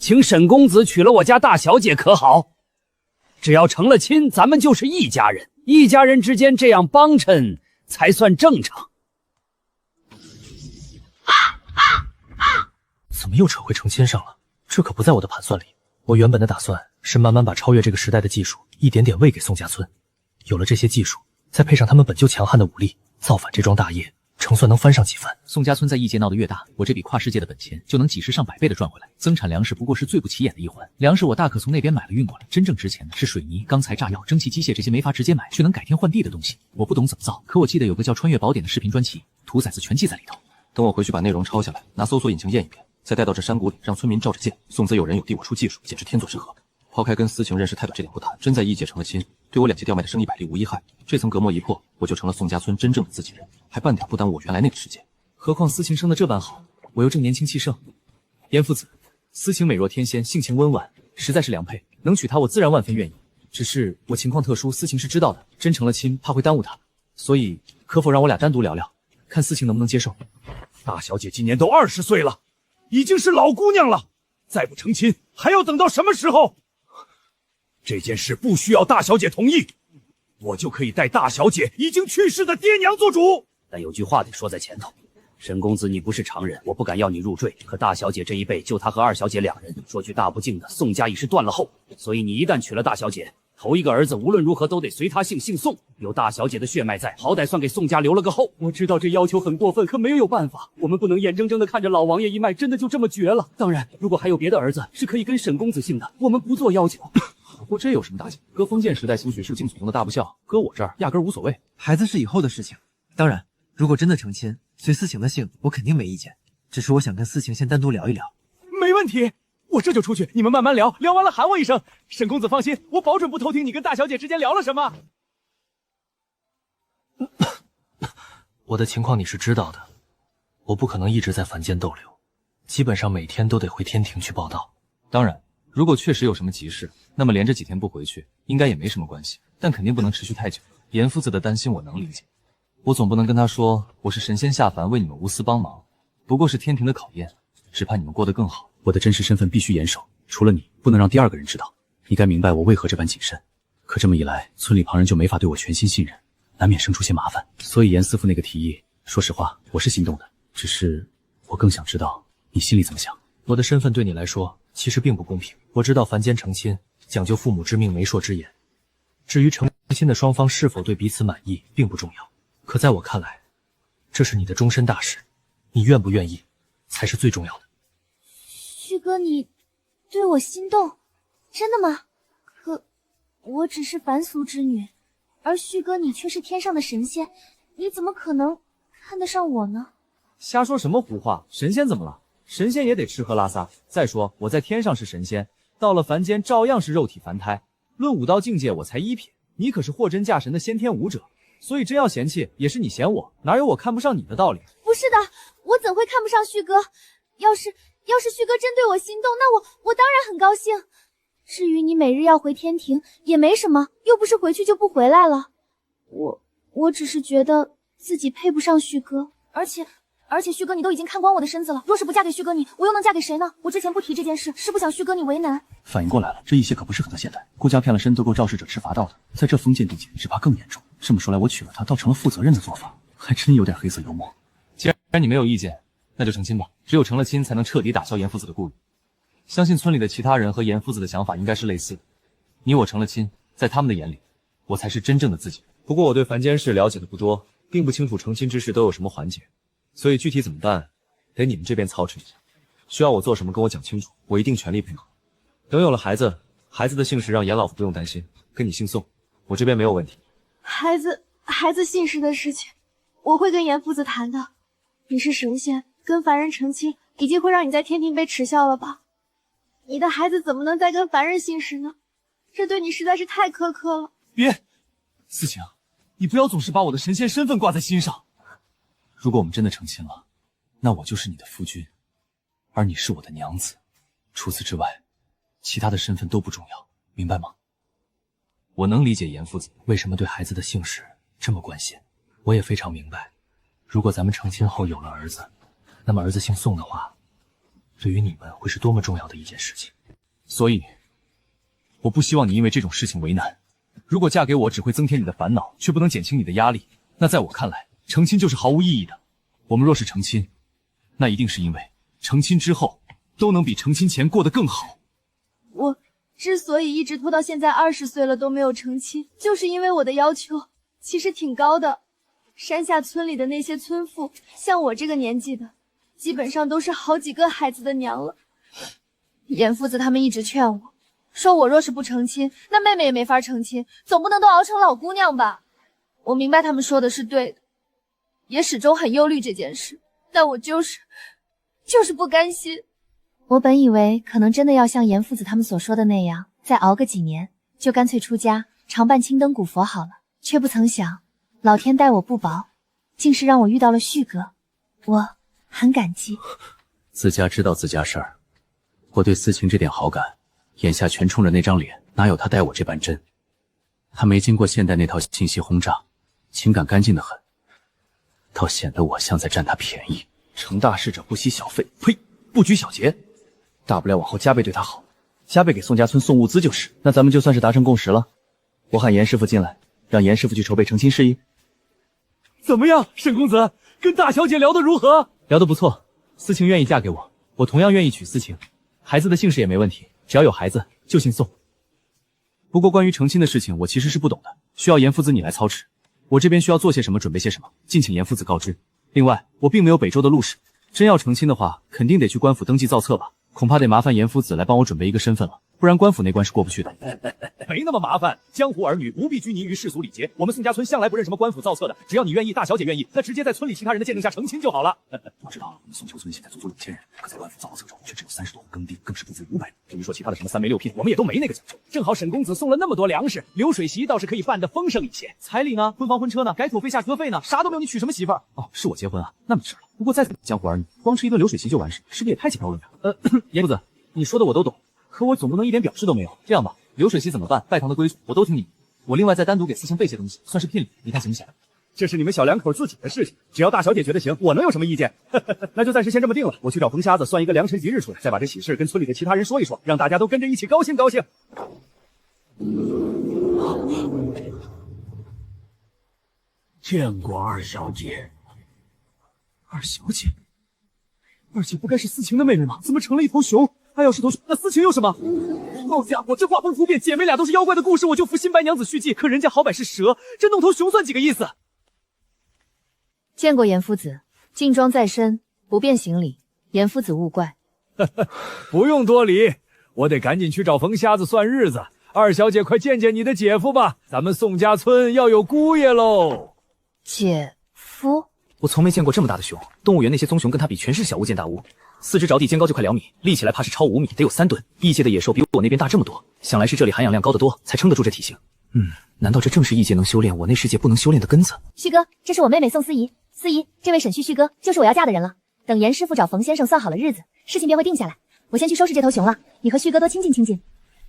请沈公子娶了我家大小姐可好？只要成了亲，咱们就是一家人，一家人之间这样帮衬才算正常。怎么又扯回成亲上了？这可不在我的盘算里。我原本的打算是慢慢把超越这个时代的技术一点点喂给宋家村，有了这些技术，再配上他们本就强悍的武力，造反这桩大业，成算能翻上几番。宋家村在异界闹得越大，我这笔跨世界的本钱就能几十上百倍的赚回来。增产粮食不过是最不起眼的一环，粮食我大可从那边买了运过来，真正值钱的是水泥、钢材、炸药、蒸汽机械这些没法直接买却能改天换地的东西。我不懂怎么造，可我记得有个叫《穿越宝典》的视频专辑，图载子全记在里头。等我回去把内容抄下来，拿搜索引擎验一遍，再带到这山谷里，让村民照着见。宋子有人有地，我出技术，简直天作之合。抛开跟私情认识太短这点不谈，真在异界成了亲，对我两界调脉的生意百利无一害。这层隔膜一破，我就成了宋家村真正的自己人，还半点不耽误我原来那个世界。何况私情生的这般好，我又正年轻气盛。严父子，私情美若天仙，性情温婉，实在是良配，能娶她我自然万分愿意。只是我情况特殊，私情是知道的，真成了亲，怕会耽误她，所以可否让我俩单独聊聊，看私情能不能接受？大小姐今年都20岁了，已经是老姑娘了，再不成亲，还要等到什么时候？这件事不需要大小姐同意，我就可以代大小姐已经去世的爹娘做主。但有句话得说在前头，沈公子你不是常人，我不敢要你入赘。可大小姐这一辈就她和二小姐两人，说句大不敬的，宋家已是断了后。所以你一旦娶了大小姐，头一个儿子无论如何都得随她姓，姓宋。有大小姐的血脉在，好歹算给宋家留了个后。我知道这要求很过分，可没有办法，我们不能眼睁睁的看着老王爷一脉真的就这么绝了。当然，如果还有别的儿子是可以跟沈公子姓的，我们不做要求。不过这有什么大惊？搁封建时代兴许是敬祖宗的大不孝，搁我这儿压根无所谓。孩子是以后的事情，当然，如果真的成亲，随思晴的姓，我肯定没意见。只是我想跟思晴先单独聊一聊。没问题，我这就出去，你们慢慢聊，聊完了喊我一声。沈公子放心，我保准不偷听你跟大小姐之间聊了什么。我的情况你是知道的，我不可能一直在凡间逗留，基本上每天都得回天庭去报道。当然，如果确实有什么急事，那么连着几天不回去，应该也没什么关系，但肯定不能持续太久。严夫子的担心我能理解，我总不能跟他说我是神仙下凡为你们无私帮忙，不过是天庭的考验，只怕你们过得更好。我的真实身份必须严守，除了你，不能让第二个人知道。你该明白我为何这般谨慎。可这么一来，村里旁人就没法对我全心信任，难免生出些麻烦。所以严师傅那个提议，说实话，我是心动的，只是我更想知道你心里怎么想。我的身份对你来说其实并不公平。我知道凡间成亲讲究父母之命媒妁之言，至于成亲的双方是否对彼此满意并不重要，可在我看来，这是你的终身大事，你愿不愿意才是最重要的。旭哥，你对我心动？真的吗？可我只是凡俗之女，而旭哥你却是天上的神仙，你怎么可能看得上我呢？瞎说什么胡话，神仙怎么了？神仙也得吃喝拉撒。再说我在天上是神仙，到了凡间照样是肉体凡胎。论武道境界，我才1品，你可是货真价实的先天武者，所以真要嫌弃，也是你嫌我，哪有我看不上你的道理？不是的，我怎会看不上旭哥？要是旭哥真对我心动，那我当然很高兴。至于你每日要回天庭，也没什么，又不是回去就不回来了。我只是觉得自己配不上旭哥，而且旭哥你都已经看光我的身子了，若是不嫁给旭哥你，我又能嫁给谁呢？我之前不提这件事，是不想旭哥你为难。反应过来了，这一些可不适合他现在。顾家骗了身，都够肇事者吃罚道的，在这封建地界，只怕更严重。这么说来，我娶了她，倒成了负责任的做法，还真有点黑色幽默。既然你没有意见，那就成亲吧。只有成了亲，才能彻底打消严夫子的顾虑。相信村里的其他人和严夫子的想法应该是类似的。你我成了亲，在他们的眼里，我才是真正的自己。不过我对凡间事了解的不多，并不清楚成亲之事都有什么环节，所以具体怎么办，得你们这边操持一下。需要我做什么，跟我讲清楚，我一定全力配合。等有了孩子，孩子的姓氏让严老夫不用担心，跟你姓宋，我这边没有问题。孩子姓氏的事情，我会跟严夫子谈的。你是神仙，跟凡人成亲，已经会让你在天庭被耻笑了吧？你的孩子怎么能再跟凡人姓氏呢？这对你实在是太苛刻了。别，思晴，你不要总是把我的神仙身份挂在心上。如果我们真的成亲了，那我就是你的夫君，而你是我的娘子。除此之外，其他的身份都不重要，明白吗？我能理解严夫子为什么对孩子的姓氏这么关心，我也非常明白。如果咱们成亲后有了儿子，那么儿子姓宋的话，对于你们会是多么重要的一件事情。所以，我不希望你因为这种事情为难。如果嫁给我只会增添你的烦恼，却不能减轻你的压力，那在我看来，成亲就是毫无意义的。我们若是成亲，那一定是因为成亲之后都能比成亲前过得更好。我之所以一直拖到现在20岁了都没有成亲，就是因为我的要求其实挺高的。山下村里的那些村妇，像我这个年纪的，基本上都是好几个孩子的娘了。严父子他们一直劝我，说我若是不成亲，那妹妹也没法成亲，总不能都熬成老姑娘吧。我明白他们说的是对的，也始终很忧虑这件事，但我就是不甘心。我本以为可能真的要像严父子他们所说的那样，再熬个几年，就干脆出家，常伴青灯古佛好了，却不曾想老天待我不薄，竟是让我遇到了旭哥，我很感激。自家知道自家事儿，我对思晴这点好感，眼下全冲着那张脸，哪有他待我这般真？他没经过现代那套信息轰炸，情感干净得很，倒显得我像在占他便宜。成大事者不惜小费，呸，不拘小节，大不了往后加倍对他好，加倍给宋家村送物资就是。那咱们就算是达成共识了。我喊严师傅进来，让严师傅去筹备成亲事宜。怎么样，沈公子，跟大小姐聊得如何？聊得不错，思晴愿意嫁给我，我同样愿意娶思晴，孩子的姓氏也没问题，只要有孩子就姓宋。不过关于成亲的事情，我其实是不懂的，需要严父子你来操持。我这边需要做些什么，准备些什么，敬请严父子告知。另外，我并没有北周的路史，真要成亲的话，肯定得去官府登记造册吧，恐怕得麻烦严父子来帮我准备一个身份了，不然官府那关是过不去的。没那么麻烦，江湖儿女不必拘泥于世俗礼节，我们宋家村向来不认什么官府造册的，只要你愿意，大小姐愿意，那直接在村里其他人的见证下成亲就好了。我知道了，我们宋丘村现在足足6000人，可在官府造册中却只有30多户耕地，更是不足500人。至于说其他的什么3媒6聘，我们也都没那个讲究。正好沈公子送了那么多粮食，流水席倒是可以办得丰盛一些。彩礼呢？婚房婚车呢？改土费下车费呢？啥都没有，你娶什么媳妇儿？哦，是我结婚啊，那没事了。不过再怎么江湖儿女，光吃一顿流水席就完事，是不是也太简陋了点？严父子，你说的我都懂，可我总不能一点表示都没有。这样吧，流水席怎么办？拜堂的规矩我都听你。我另外再单独给思晴备些东西，算是聘礼，你看行不行？这是你们小两口自己的事情，只要大小姐觉得行，我能有什么意见？那就暂时先这么定了。我去找冯瞎子算一个良辰吉日出来，再把这喜事跟村里的其他人说一说，让大家都跟着一起高兴高兴。见过二小姐。二小姐，二姐不该是思晴的妹妹吗？怎么成了一头熊？她要是头熊，那思晴有什么？好家伙，这画风突变，姐妹俩都是妖怪的故事，我就服新白娘子续记。可人家好歹是蛇，这弄头熊算几个意思？见过严夫子，劲装在身，不便行礼，严夫子勿怪。不用多礼，我得赶紧去找冯瞎子算日子。二小姐，快见见你的姐夫吧，咱们宋家村要有姑爷喽。姐夫？我从没见过这么大的熊，动物园那些棕熊跟它比全是小巫见大巫。四肢着地，肩高就快2米，立起来怕是超5米，得有3吨。异界的野兽比我那边大这么多，想来是这里含氧量高得多，才撑得住这体型。难道这正是异界能修炼我那世界不能修炼的根子？旭哥，这是我妹妹宋思怡。思怡，这位沈旭哥就是我要嫁的人了。等严师傅找冯先生算好了日子，事情便会定下来。我先去收拾这头熊了，你和旭哥多亲近亲近。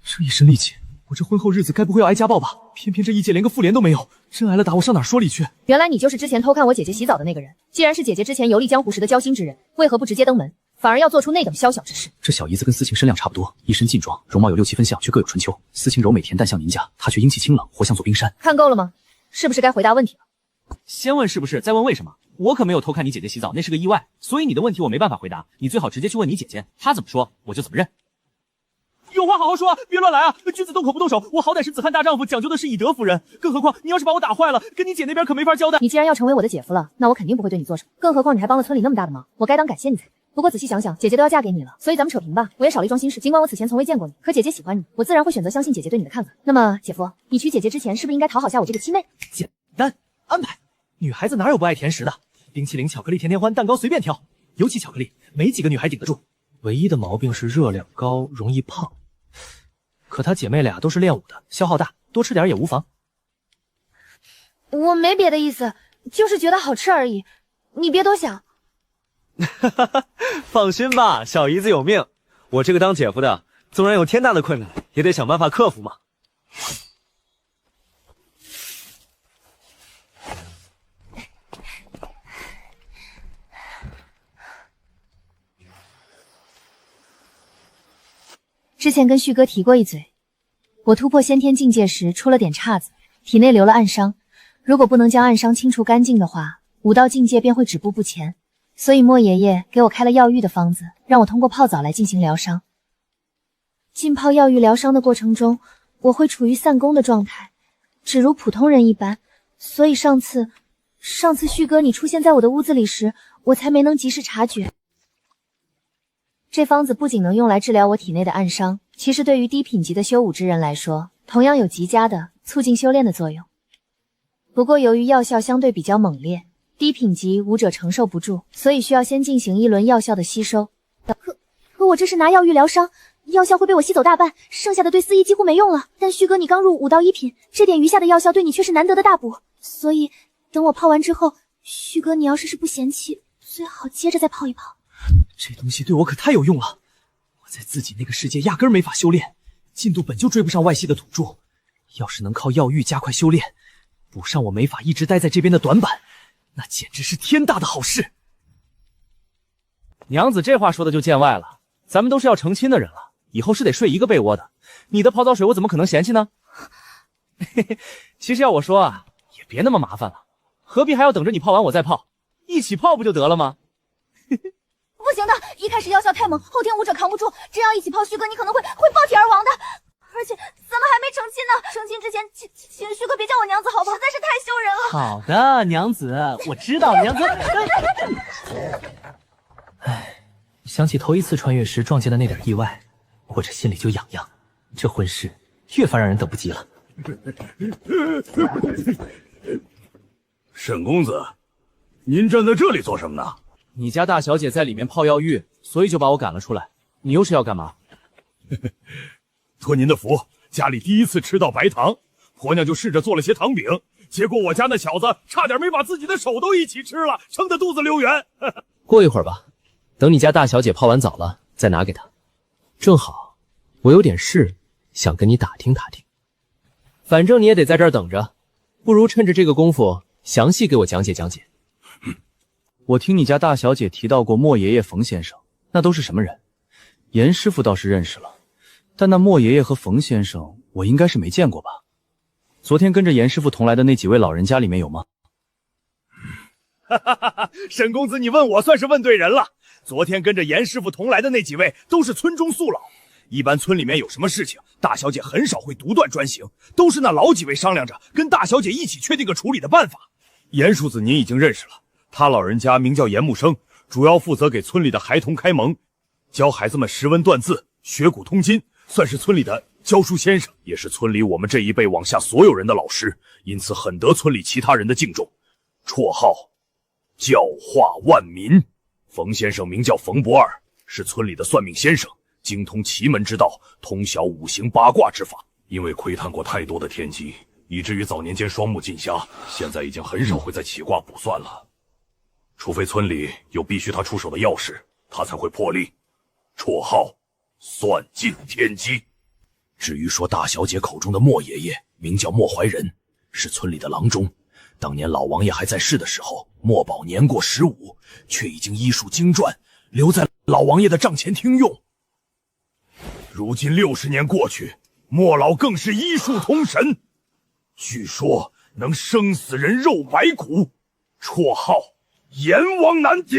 这一身力气，我这婚后日子该不会要挨家暴吧？偏偏这异界连个妇联都没有，真挨了打我上哪说理去？原来你就是之前偷看我姐姐洗澡的那个人。既然是姐姐之前游历江湖时的交心之人，为何不直接登门，反而要做出那等宵小之事？这小姨子跟思晴身量差不多，一身劲装，容貌有6、7分像，却各有春秋。思晴柔美恬淡像宁家，她却英气清冷，活像座冰山。看够了吗？是不是该回答问题了？先问是不是，再问为什么。我可没有偷看你姐姐洗澡，那是个意外，所以你的问题我没办法回答。你最好直接去问你姐姐，她怎么说我就怎么认。有话好好说啊，别乱来啊！君子动口不动手，我好歹是子汉大丈夫，讲究的是以德服人。更何况你要是把我打坏了，跟你姐那边可没法交代。你既然要成为我的姐夫了，那我肯定不会对你做什么。更何况你还帮了村里那么大的忙，我该当感谢你才。不过仔细想想，姐姐都要嫁给你了，所以咱们扯平吧。我也少了一桩心事，尽管我此前从未见过你，可姐姐喜欢你，我自然会选择相信姐姐对你的看法。那么姐夫，你娶姐姐之前是不是应该讨好下我这个亲妹？简单安排，女孩子哪有不爱甜食的？冰淇淋、巧克力、甜甜欢、蛋糕随便挑，尤其巧克力，没几个女孩顶得住。唯一的毛病是热量高，容易胖。可她姐妹俩都是练武的，消耗大，多吃点也无妨。我没别的意思，就是觉得好吃而已，你别多想。放心吧，小姨子有命。我这个当姐夫的，纵然有天大的困难，也得想办法克服嘛。这之前跟旭哥提过一嘴，我突破先天境界时出了点岔子，体内留了暗伤。如果不能将暗伤清除干净的话，5道境界便会止步不前。所以莫爷爷给我开了药浴的方子，让我通过泡澡来进行疗伤。浸泡药浴疗伤的过程中，我会处于散功的状态，只如普通人一般。所以上次旭哥你出现在我的屋子里时，我才没能及时察觉。这方子不仅能用来治疗我体内的暗伤，其实对于低品级的修武之人来说，同样有极佳的促进修炼的作用。不过由于药效相对比较猛烈，低品级武者承受不住，所以需要先进行一轮药效的吸收。可我这是拿药浴疗伤，药效会被我吸走大半，剩下的对4翼几乎没用了。但旭哥你刚入5道1品，这点余下的药效对你却是难得的大补。所以等我泡完之后，旭哥你要是不嫌弃，最好接着再泡一泡。这东西对我可太有用了，我在自己那个世界压根没法修炼，进度本就追不上外系的土著，要是能靠药浴加快修炼，补上我没法一直待在这边的短板，那简直是天大的好事。娘子这话说的就见外了，咱们都是要成亲的人了，以后是得睡一个被窝的，你的泡澡水我怎么可能嫌弃呢？其实要我说啊，也别那么麻烦了，何必还要等着你泡完我再泡，一起泡不就得了吗？不行的，一开始药效太猛，后天武者扛不住，这样一起泡旭哥你可能会爆体而亡的。而且咱们还没成亲呢，成亲之前请旭哥别叫我娘子好不好？实在是太羞人了。好的，娘子，我知道，娘子。想起头一次穿越时撞见的那点意外，我这心里就痒痒。这婚事越发让人等不及了。沈公子，您站在这里做什么呢？你家大小姐在里面泡药浴，所以就把我赶了出来。你又是要干嘛？托您的福，家里第一次吃到白糖，婆娘就试着做了些糖饼，结果我家那小子差点没把自己的手都一起吃了，撑得肚子溜圆。过一会儿吧，等你家大小姐泡完澡了再拿给她。正好我有点事想跟你打听打听，反正你也得在这儿等着，不如趁着这个功夫详细给我讲解讲解。我听你家大小姐提到过莫爷爷、冯先生，那都是什么人？严师傅倒是认识了，但那莫爷爷和冯先生我应该是没见过吧？昨天跟着严师傅同来的那几位老人家里面有吗？沈公子，你问我算是问对人了。昨天跟着严师傅同来的那几位都是村中宿老，一般村里面有什么事情，大小姐很少会独断专行，都是那老几位商量着跟大小姐一起确定个处理的办法。严叔子您已经认识了，他老人家名叫严木生，主要负责给村里的孩童开蒙，教孩子们识文断字、学古通今，算是村里的教书先生，也是村里我们这一辈往下所有人的老师，因此很得村里其他人的敬重。绰号教化万民。冯先生名叫冯不二，是村里的算命先生，精通奇门之道，通晓五行八卦之法。因为窥探过太多的天机，以至于早年间双目尽瞎，现在已经很少会再起卦卜算了。除非村里有必须他出手的要事，他才会破例。绰号算尽天机。至于说大小姐口中的莫爷爷，名叫莫怀仁，是村里的郎中。当年老王爷还在世的时候，莫宝年过15，却已经医术精湛，留在老王爷的帐前听用。如今60年过去，莫老更是医术通神，据说能生死人肉白骨，绰号阎王难敌。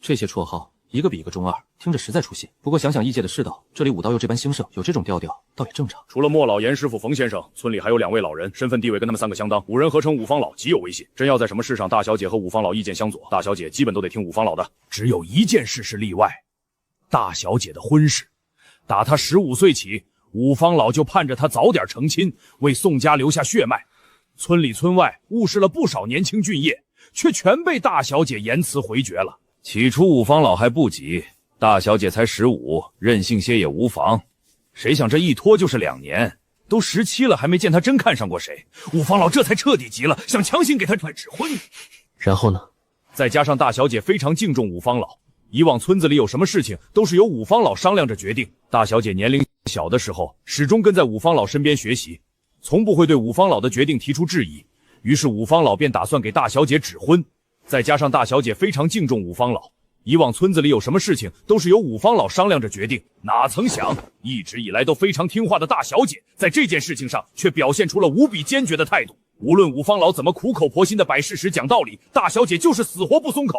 这些绰号一个比一个中二，听着实在出戏。不过想想异界的世道，这里武道又这般兴盛，有这种调调倒也正常。除了莫老、严师傅、冯先生，村里还有2位老人，身份地位跟他们3个相当，5人合称五方老，极有威信。真要在什么事上大小姐和五方老意见相左，大小姐基本都得听五方老的。只有一件事是例外，大小姐的婚事。打她15岁起，五方老就盼着她早点成亲，为宋家留下血脉。村里村外务实了不少年轻俊业，却全被大小姐严词回绝了。起初五方老还不急，大小姐才15，任性些也无妨。谁想这一拖就是2年，都17了还没见他真看上过谁。五方老这才彻底急了，想强行给他指婚。然后呢？再加上大小姐非常敬重五方老，以往村子里有什么事情都是由五方老商量着决定。大小姐年龄小的时候，始终跟在五方老身边学习，从不会对五方老的决定提出质疑。于是五方老便打算给大小姐指婚。再加上大小姐非常敬重五方老，以往村子里有什么事情都是由五方老商量着决定，哪曾想一直以来都非常听话的大小姐，在这件事情上却表现出了无比坚决的态度。无论五方老怎么苦口婆心的摆事实讲道理，大小姐就是死活不松口。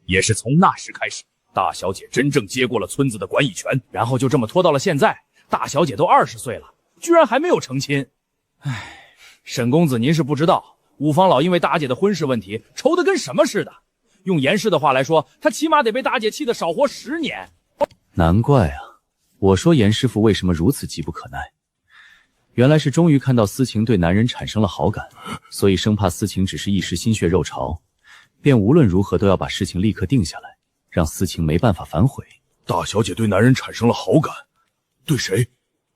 也是从那时开始，大小姐真正接过了村子的管理权，然后就这么拖到了现在。大小姐都20岁了，居然还没有成亲。唉，沈公子您是不知道，五方老因为大姐的婚事问题愁得跟什么似的。用严氏的话来说，他起码得被大姐气得少活10年。难怪啊，我说严师傅为什么如此急不可耐，原来是终于看到思晴对男人产生了好感，所以生怕思晴只是一时心血肉潮，便无论如何都要把事情立刻定下来，让思晴没办法反悔。大小姐对男人产生了好感，对谁？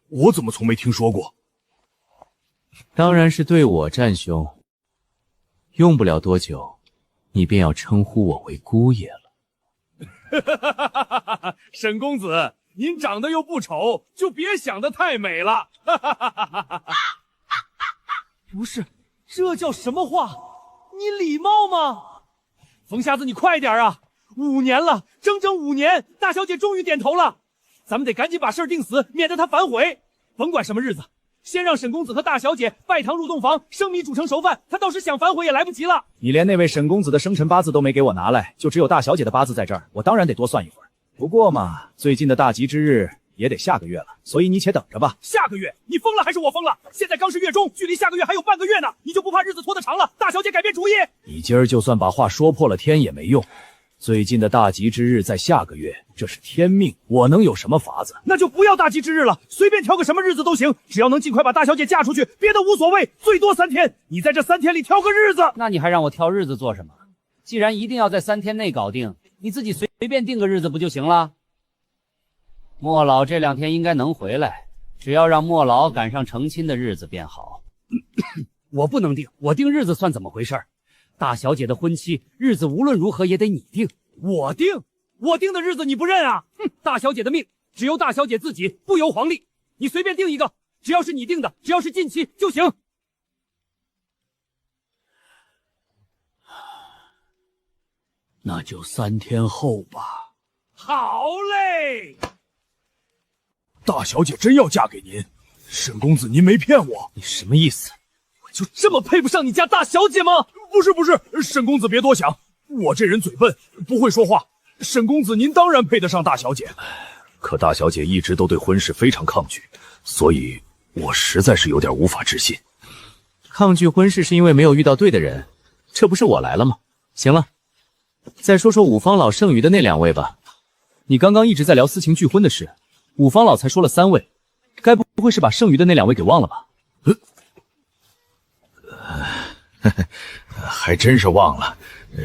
我怎么从没听说过？当然是对我，战兄。用不了多久，你便要称呼我为姑爷了。沈公子，您长得又不丑，就别想得太美了。不是，这叫什么话？你礼貌吗？冯瞎子，你快点啊！5年了，整整5年，大小姐终于点头了。咱们得赶紧把事儿定死，免得她反悔。甭管什么日子，先让沈公子和大小姐拜堂入洞房，生米煮成熟饭，他倒是想反悔也来不及了。你连那位沈公子的生辰八字都没给我拿来，就只有大小姐的八字在这儿，我当然得多算一会儿。不过嘛，最近的大吉之日也得下个月了，所以你且等着吧。下个月？你疯了还是我疯了？现在刚是月中，距离下个月还有半个月呢，你就不怕日子拖得长了，大小姐改变主意？你今儿就算把话说破了天也没用。最近的大吉之日在下个月，这是天命，我能有什么法子？那就不要大吉之日了，随便挑个什么日子都行，只要能尽快把大小姐嫁出去，别的无所谓，最多3天。你在这3天里挑个日子。那你还让我挑日子做什么？既然一定要在3天内搞定，你自己随便定个日子不就行了？莫老这2天应该能回来，只要让莫老赶上成亲的日子便好。我不能定，我定日子算怎么回事？大小姐的婚期日子无论如何也得你定。我定？我定的日子你不认啊？哼！大小姐的命只由大小姐自己，不由皇帝。你随便定一个，只要是你定的，只要是近期就行。那就3天后吧。好嘞！大小姐真要嫁给您，沈公子您没骗我。你什么意思？我就这么配不上你家大小姐吗？不是，沈公子别多想，我这人嘴笨，不会说话。沈公子您当然配得上大小姐，可大小姐一直都对婚事非常抗拒，所以我实在是有点无法置信。抗拒婚事是因为没有遇到对的人，这不是我来了吗？行了，再说说五方老剩余的那2位吧。你刚刚一直在聊思晴拒婚的事，五方老才说了3位，该不会是把剩余的那2位给忘了吧？还真是忘了，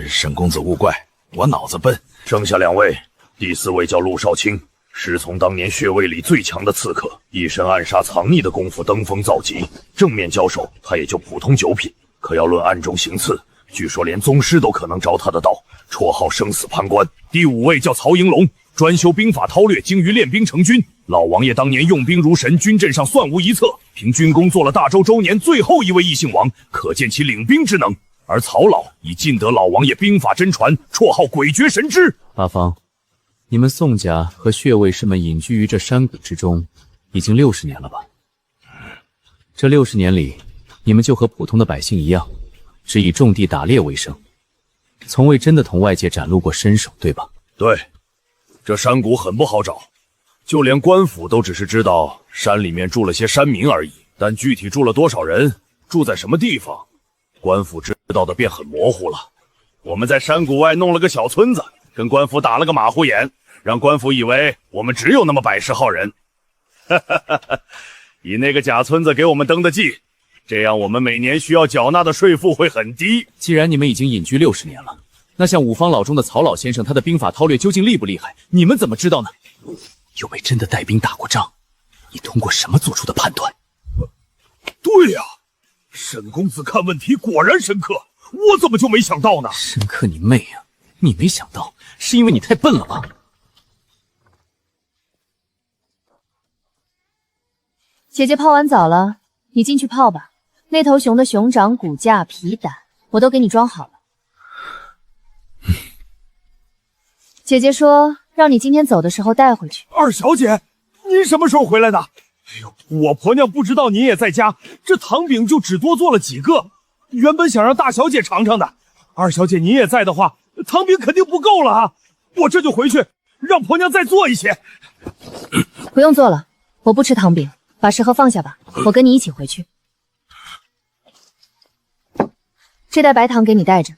沈公子勿怪，我脑子笨。剩下2位，第4位叫陆少卿，师从当年穴位里最强的刺客，一身暗杀藏匿的功夫登峰造极，正面交手他也就普通9品，可要论暗中行刺，据说连宗师都可能着他的道，绰号生死判官。第5位叫曹营龙，专修兵法韬略，精于练兵成军。老王爷当年用兵如神，军阵上算无一策，凭军功做了大周周年最后一位异姓王，可见其领兵之能。而曹老已尽得老王爷兵法真传，绰号诡谲神之。八方，你们宋家和血卫士们隐居于这山谷之中，已经60年了吧？这60年里，你们就和普通的百姓一样，只以种地打猎为生，从未真的同外界展露过身手，对吧？对，这山谷很不好找，就连官府都只是知道山里面住了些山民而已，但具体住了多少人，住在什么地方，官府知道的便很模糊了。我们在山谷外弄了个小村子，跟官府打了个马虎眼，让官府以为我们只有那么110号人。以那个假村子给我们登的记，这样我们每年需要缴纳的税赋会很低。既然你们已经隐居60年了，那像五方老中的曹老先生，他的兵法韬略究竟厉不厉害？你们怎么知道呢？有没真的带兵打过仗？你通过什么做出的判断？对呀，沈公子看问题果然深刻，我怎么就没想到呢？深刻你妹啊！你没想到，是因为你太笨了吧？姐姐泡完澡了，你进去泡吧。那头熊的熊掌、骨架、皮胆，我都给你装好了。姐姐说让你今天走的时候带回去。二小姐，您什么时候回来的？哎呦，我婆娘不知道您也在家，这糖饼就只多做了几个，原本想让大小姐尝尝的。二小姐您也在的话，糖饼肯定不够了啊！我这就回去让婆娘再做一些。不用做了，我不吃糖饼，把食盒放下吧，我跟你一起回去。这袋白糖给你带着，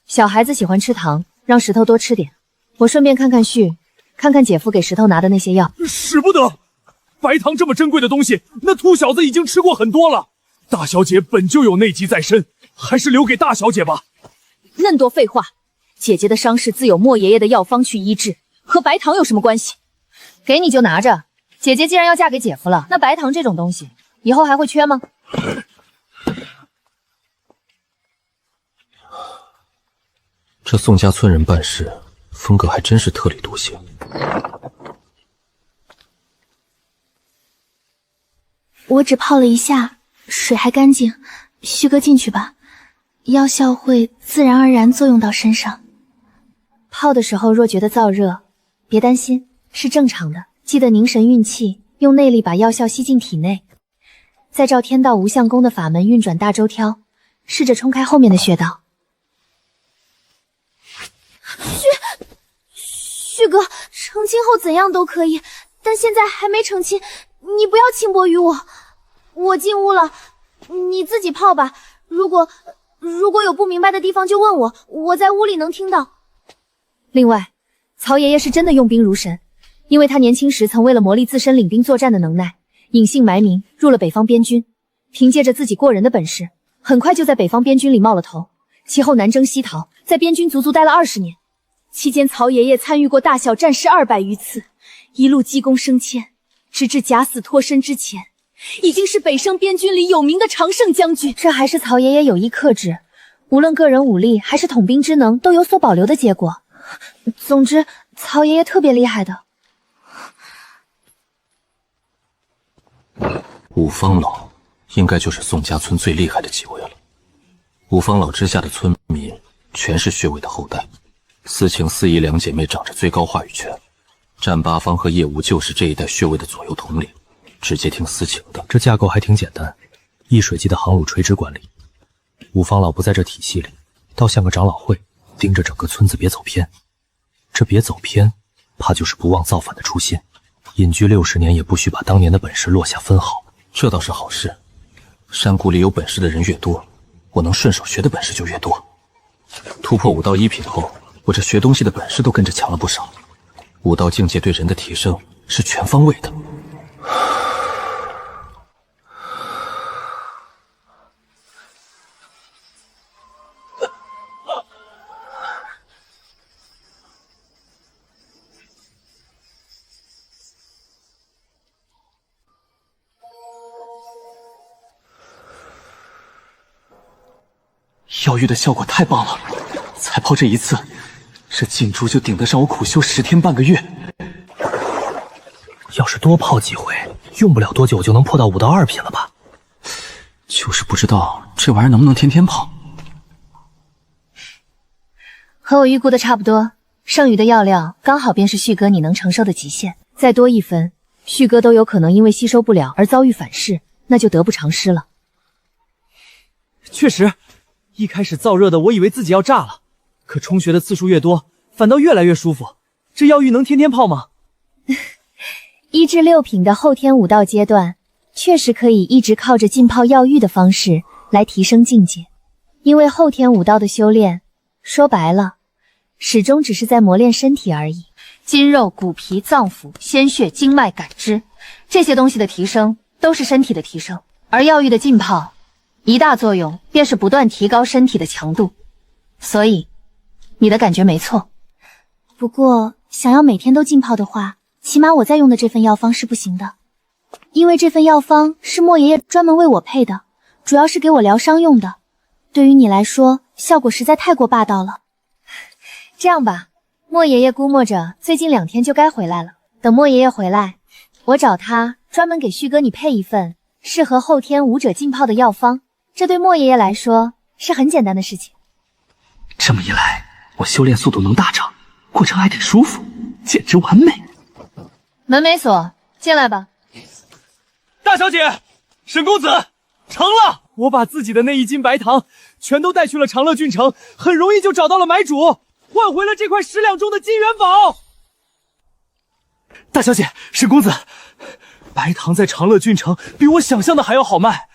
小孩子喜欢吃糖，让石头多吃点。我顺便看看旭，看看姐夫给石头拿的那些药。使不得，白糖这么珍贵的东西，那秃小子已经吃过很多了。大小姐本就有内疾在身，还是留给大小姐吧。嫩多废话，姐姐的伤势自有莫爷爷的药方去医治，和白糖有什么关系？给你就拿着，姐姐既然要嫁给姐夫了，那白糖这种东西以后还会缺吗？这宋家村人办事风格还真是特立独行。我只泡了一下，水还干净。旭哥进去吧，药效会自然而然作用到身上。泡的时候若觉得燥热，别担心，是正常的。记得凝神运气，用内力把药效吸进体内，再照天道无相功的法门运转大周挑，试着冲开后面的穴道。旭哥，成亲后怎样都可以，但现在还没成亲，你不要轻薄于我。我进屋了，你自己泡吧。如果有不明白的地方就问我，我在屋里能听到。另外，曹爷爷是真的用兵如神，因为他年轻时曾为了磨砺自身领兵作战的能耐，隐姓埋名入了北方边军，凭借着自己过人的本事，很快就在北方边军里冒了头。其后南征西逃，在边军足足待了20年。期间，曹爷爷参与过大小战事200余次，一路积功升迁，直至假死脱身之前，已经是北生边军里有名的常胜将军。这还是曹爷爷有意克制，无论个人武力还是统兵之能都有所保留的结果。总之，曹爷爷特别厉害的。五方老应该就是宋家村最厉害的几位了。五方老之下的村民全是薛伟的后代。思晴、思怡两姐妹掌着最高话语权，战八方和叶无就是这一代薛伟的左右统领，直接听思晴的。这架构还挺简单，易水机的航路垂直管理。五方老不在这体系里，倒像个长老会，盯着整个村子别走偏。这别走偏，怕就是不忘造反的初心。隐居60年，也不许把当年的本事落下分毫。这倒是好事，山谷里有本事的人越多，我能顺手学的本事就越多。突破武道1品后，我这学东西的本事都跟着强了不少。武道境界对人的提升是全方位的。药浴的效果太棒了，才泡这一次，这进猪就顶得上我苦修10天半个月。要是多泡几回，用不了多久就能破到武道2品了吧？就是不知道这玩意儿能不能天天泡。和我预估的差不多，剩余的药料刚好便是旭哥你能承受的极限，再多1分，旭哥都有可能因为吸收不了而遭遇反噬，那就得不偿失了。确实，一开始燥热的我以为自己要炸了，可充血的次数越多，反倒越来越舒服。这药浴能天天泡吗？1至6品的后天武道阶段，确实可以一直靠着浸泡药浴的方式来提升境界。因为后天武道的修炼，说白了，始终只是在磨练身体而已。筋肉、骨皮、脏腑、鲜血、经脉、感知，这些东西的提升，都是身体的提升。而药浴的浸泡，一大作用便是不断提高身体的强度。所以，你的感觉没错。不过，想要每天都浸泡的话，起码我在用的这份药方是不行的，因为这份药方是莫爷爷专门为我配的，主要是给我疗伤用的。对于你来说，效果实在太过霸道了。这样吧，莫爷爷估摸着最近2天就该回来了，等莫爷爷回来，我找他专门给旭哥你配一份适合后天武者浸泡的药方，这对莫爷爷来说是很简单的事情。这么一来，我修炼速度能大涨，过程还挺舒服，简直完美。门没锁，进来吧。大小姐，沈公子，成了！我把自己的那1斤白糖全都带去了长乐郡城，很容易就找到了买主，换回了这块10两重的金元宝。大小姐，沈公子，白糖在长乐郡城比我想象的还要好卖。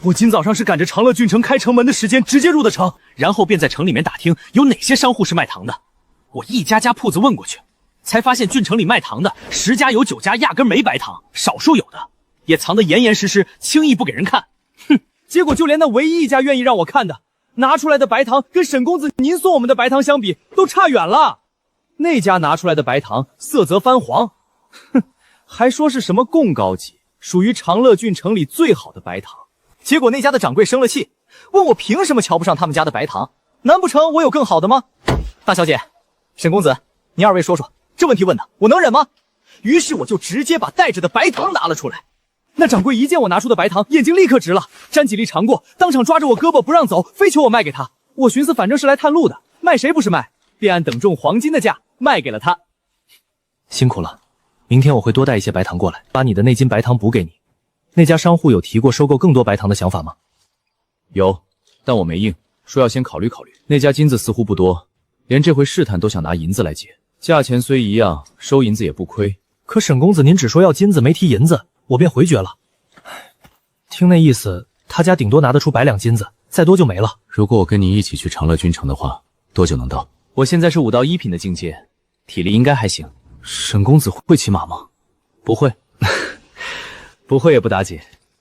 我今早上是赶着长乐郡城开城门的时间直接入的城，然后便在城里面打听有哪些商户是卖糖的。我一家家铺子问过去，才发现郡城里卖糖的10家有9家压根没白糖，少数有的也藏得严严实实，轻易不给人看。哼，结果就连那唯一一家愿意让我看的，拿出来的白糖跟沈公子您送我们的白糖相比都差远了。那家拿出来的白糖色泽泛黄，哼，还说是什么贡高级，属于长乐郡城里最好的白糖。结果那家的掌柜生了气，问我凭什么瞧不上他们家的白糖？难不成我有更好的吗？大小姐，沈公子，你二位说说，这问题问的我能忍吗？于是我就直接把带着的白糖拿了出来。那掌柜一见我拿出的白糖，眼睛立刻直了，沾几粒尝过，当场抓着我胳膊不让走，非求我卖给他。我寻思反正是来探路的，卖谁不是卖，便按等重黄金的价卖给了他。辛苦了，明天我会多带一些白糖过来，把你的那斤白糖补给你。那家商户有提过收购更多白糖的想法吗？有，但我没应，说要先考虑考虑。那家金子似乎不多，连这回试探都想拿银子来结，价钱虽一样，收银子也不亏。可沈公子您只说要金子没提银子，我便回绝了。听那意思，他家顶多拿得出100两金子，再多就没了。如果我跟你一起去长乐郡城的话，多久能到？我现在是5到1品的境界，体力应该还行。沈公子会骑马吗？不会。不会也不打紧，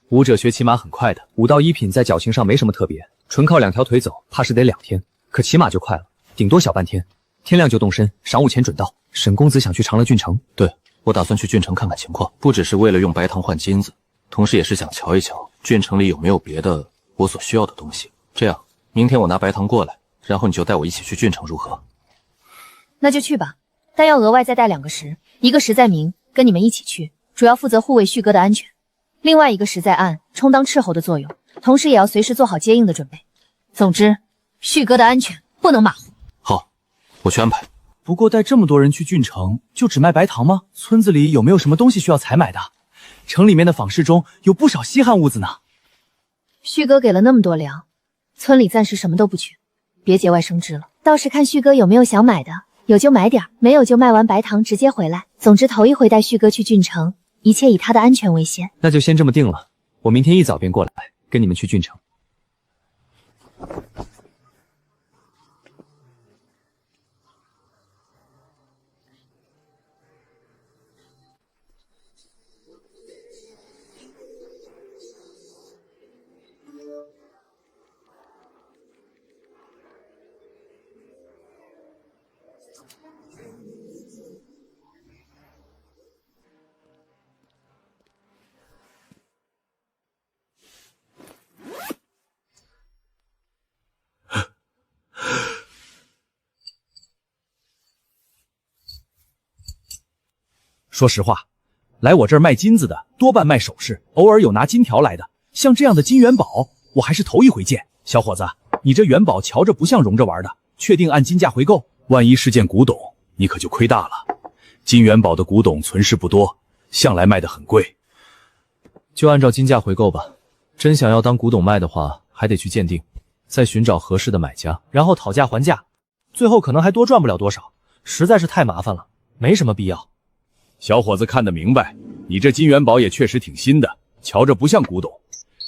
武者学骑马很快的，5到1品在脚型上没什么特别，纯靠2条腿走，怕是得2天。可骑马就快了，顶多小半天，天亮就动身，晌午前准到。沈公子想去长乐郡城？对，我打算去郡城看看情况，不只是为了用白糖换金子，同时也是想瞧一瞧郡城里有没有别的我所需要的东西。这样，明天我拿白糖过来，然后你就带我一起去郡城，如何？那就去吧，但要额外再带2个石，一个石在明，跟你们一起去，主要负责护卫旭哥的安全。另外一个石在暗，充当斥候的作用，同时也要随时做好接应的准备。总之，旭哥的安全不能马虎。好，我去安排。不过带这么多人去郡城，就只卖白糖吗？村子里有没有什么东西需要采买的？城里面的坊市中有不少稀罕物子呢。旭哥给了那么多粮，村里暂时什么都不缺，别节外生枝了。倒是看旭哥有没有想买的，有就买点，没有就卖完白糖直接回来。总之头一回带旭哥去郡城，一切以他的安全为先。那就先这么定了，我明天一早便过来跟你们去郡城。说实话，来我这儿卖金子的多半卖首饰，偶尔有拿金条来的。像这样的金元宝，我还是头一回见。小伙子，你这元宝瞧着不像融着玩的，确定按金价回购？万一是件古董，你可就亏大了。金元宝的古董存世不多，向来卖得很贵。就按照金价回购吧。真想要当古董卖的话，还得去鉴定，再寻找合适的买家，然后讨价还价，最后可能还多赚不了多少，实在是太麻烦了，没什么必要。小伙子看得明白，你这金元宝也确实挺新的，瞧着不像古董。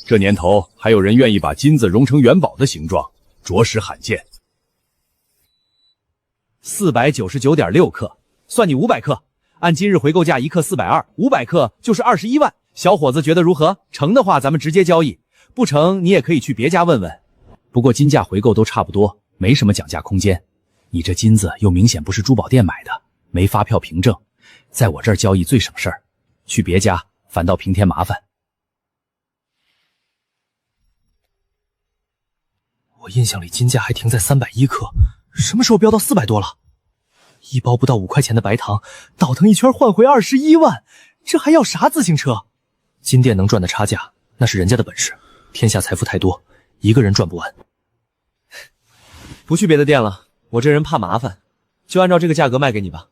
这年头还有人愿意把金子融成元宝的形状，着实罕见。499.6克，算你500克，按今日回购价1克420，500克就是21万。小伙子觉得如何？成的话咱们直接交易，不成你也可以去别家问问。不过金价回购都差不多，没什么讲价空间。你这金子又明显不是珠宝店买的，没发票凭证，在我这儿交易最省事儿，去别家反倒平添麻烦。我印象里金价还停在310克，什么时候飙到400多了？一包不到5块钱的白糖，倒腾一圈换回21万，这还要啥自行车？金店能赚的差价，那是人家的本事。天下财富太多，一个人赚不完。不去别的店了，我这人怕麻烦，就按照这个价格卖给你吧。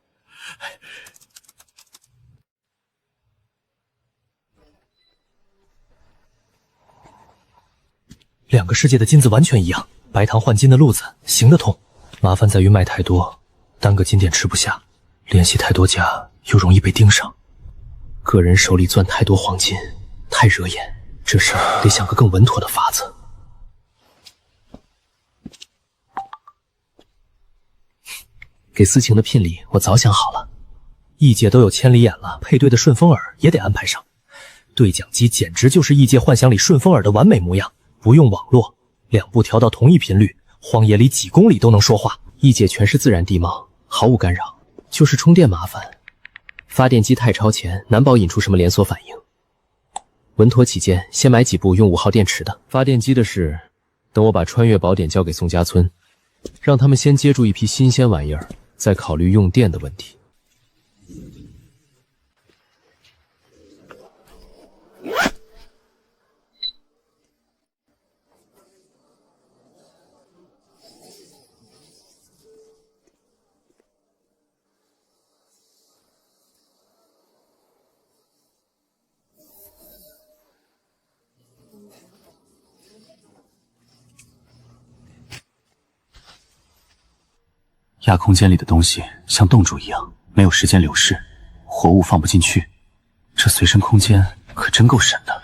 两个世界的金子完全一样，白糖换金的路子行得通，麻烦在于卖太多，单个金店吃不下，联系太多家又容易被盯上。个人手里攥太多黄金，太惹眼，这事儿得想个更稳妥的法子。给思晴的聘礼我早想好了，异界都有千里眼了，配对的顺风耳也得安排上。对讲机简直就是异界幻想里顺风耳的完美模样，不用网络，两部调到同一频率，荒野里几公里都能说话。异界全是自然地貌，毫无干扰，就是充电麻烦，发电机太超前，难保引出什么连锁反应。稳妥起见，先买几部用5号电池的。发电机的事，等我把穿越宝典交给宋家村，让他们先接住一批新鲜玩意儿，再考虑用电的问题。亚空间里的东西像冻住一样，没有时间流逝，活物放不进去。这随身空间可真够神的。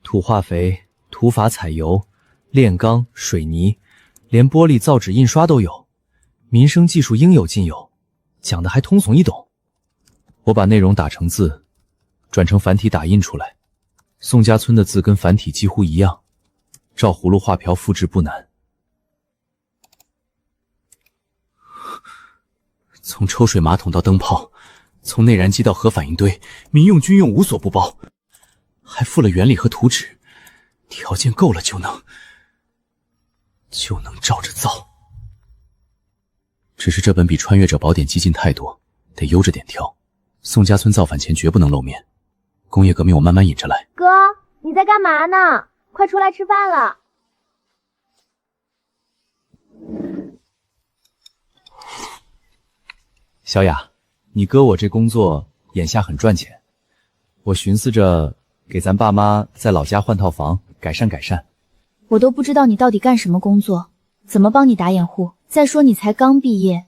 土化肥、土法采油、炼钢、水泥，连玻璃造纸印刷都有，民生技术应有尽有，讲的还通俗易懂。我把内容打成字，转成繁体打印出来。宋家村的字跟繁体几乎一样，照葫芦画瓢复制不难。从抽水马桶到灯泡，从内燃机到核反应堆，民用军用无所不包，还附了原理和图纸，条件够了就能照着造。只是这本比穿越者宝典激进太多，得悠着点挑。宋家村造反前绝不能露面，工业革命我慢慢引着来。哥，你在干嘛呢？快出来吃饭了。小雅，你哥我这工作眼下很赚钱，我寻思着给咱爸妈在老家换套房，改善改善。我都不知道你到底干什么工作，怎么帮你打掩护？再说你才刚毕业，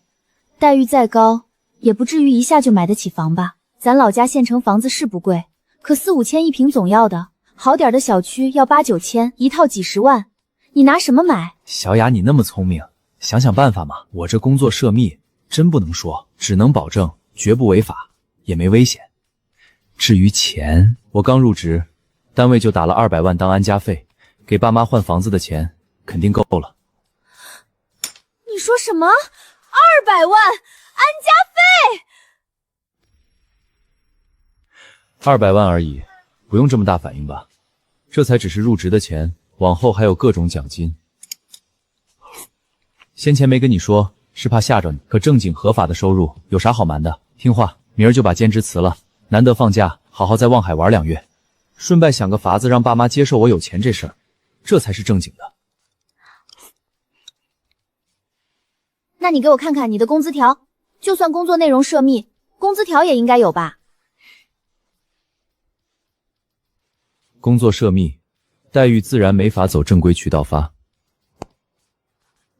待遇再高也不至于一下就买得起房吧？咱老家县城房子是不贵，可4、5千一平总要的，好点的小区要8、9千，一套几十万，你拿什么买？小雅，你那么聪明，想想办法嘛。我这工作涉密，真不能说，只能保证绝不违法，也没危险。至于钱，我刚入职，单位就打了200万当安家费，给爸妈换房子的钱肯定够了。你说什么？200万安家费？200万而已，不用这么大反应吧？这才只是入职的钱，往后还有各种奖金。先前没跟你说，是怕吓着你，可正经合法的收入有啥好瞒的？听话，明儿就把兼职辞了，难得放假，好好在望海玩2月，顺带想个法子让爸妈接受我有钱这事儿，这才是正经的。那你给我看看你的工资条，就算工作内容涉密，工资条也应该有吧？工作涉密，待遇自然没法走正规渠道发。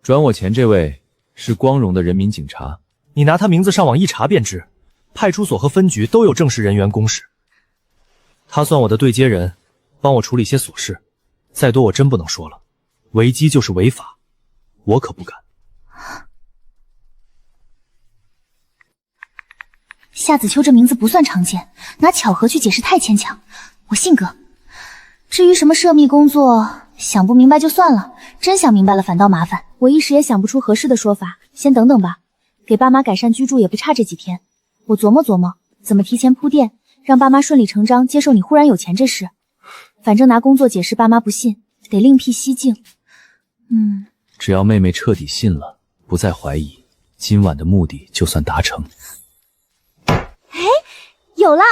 转我钱这位是光荣的人民警察，你拿他名字上网一查便知，派出所和分局都有正式人员公示。他算我的对接人，帮我处理些琐事，再多我真不能说了。违纪就是违法，我可不敢。夏子秋这名字不算常见，拿巧合去解释太牵强，我信哥。至于什么涉密工作，想不明白就算了，真想明白了反倒麻烦。我一时也想不出合适的说法，先等等吧。给爸妈改善居住也不差这几天，我琢磨琢磨怎么提前铺垫，让爸妈顺理成章接受你忽然有钱这事。反正拿工作解释爸妈不信，得另辟蹊径。只要妹妹彻底信了，不再怀疑，今晚的目的就算达成。有了，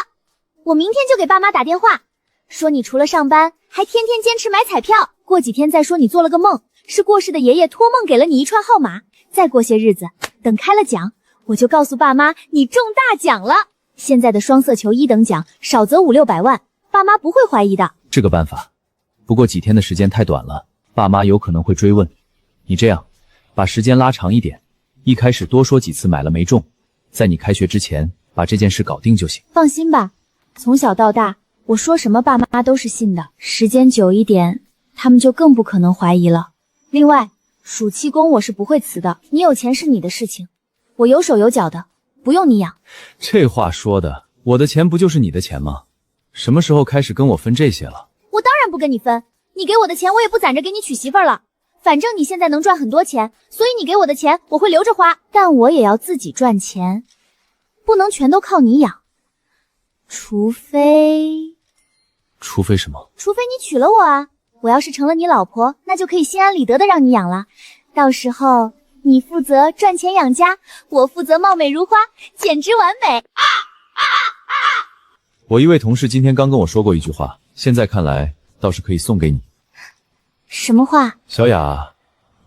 我明天就给爸妈打电话。说你除了上班，还天天坚持买彩票。过几天再说你做了个梦，是过世的爷爷托梦给了你一串号码。再过些日子，等开了奖，我就告诉爸妈你中大奖了。现在的双色球1等奖，少则500-600万，爸妈不会怀疑的。这个办法，不过几天的时间太短了，爸妈有可能会追问。你这样，把时间拉长一点，一开始多说几次买了没中，在你开学之前把这件事搞定就行。放心吧，从小到大，我说什么爸妈都是信的。时间久一点，他们就更不可能怀疑了。另外，暑期工我是不会辞的，你有钱是你的事情，我有手有脚的，不用你养。这话说的，我的钱不就是你的钱吗？什么时候开始跟我分这些了？我当然不跟你分，你给我的钱我也不攒着给你娶媳妇儿了。反正你现在能赚很多钱，所以你给我的钱我会留着花，但我也要自己赚钱，不能全都靠你养。除非什么？除非你娶了我啊！我要是成了你老婆，那就可以心安理得的让你养了。到时候你负责赚钱养家，我负责貌美如花，简直完美。我一位同事今天刚跟我说过一句话，现在看来倒是可以送给你。什么话？小雅，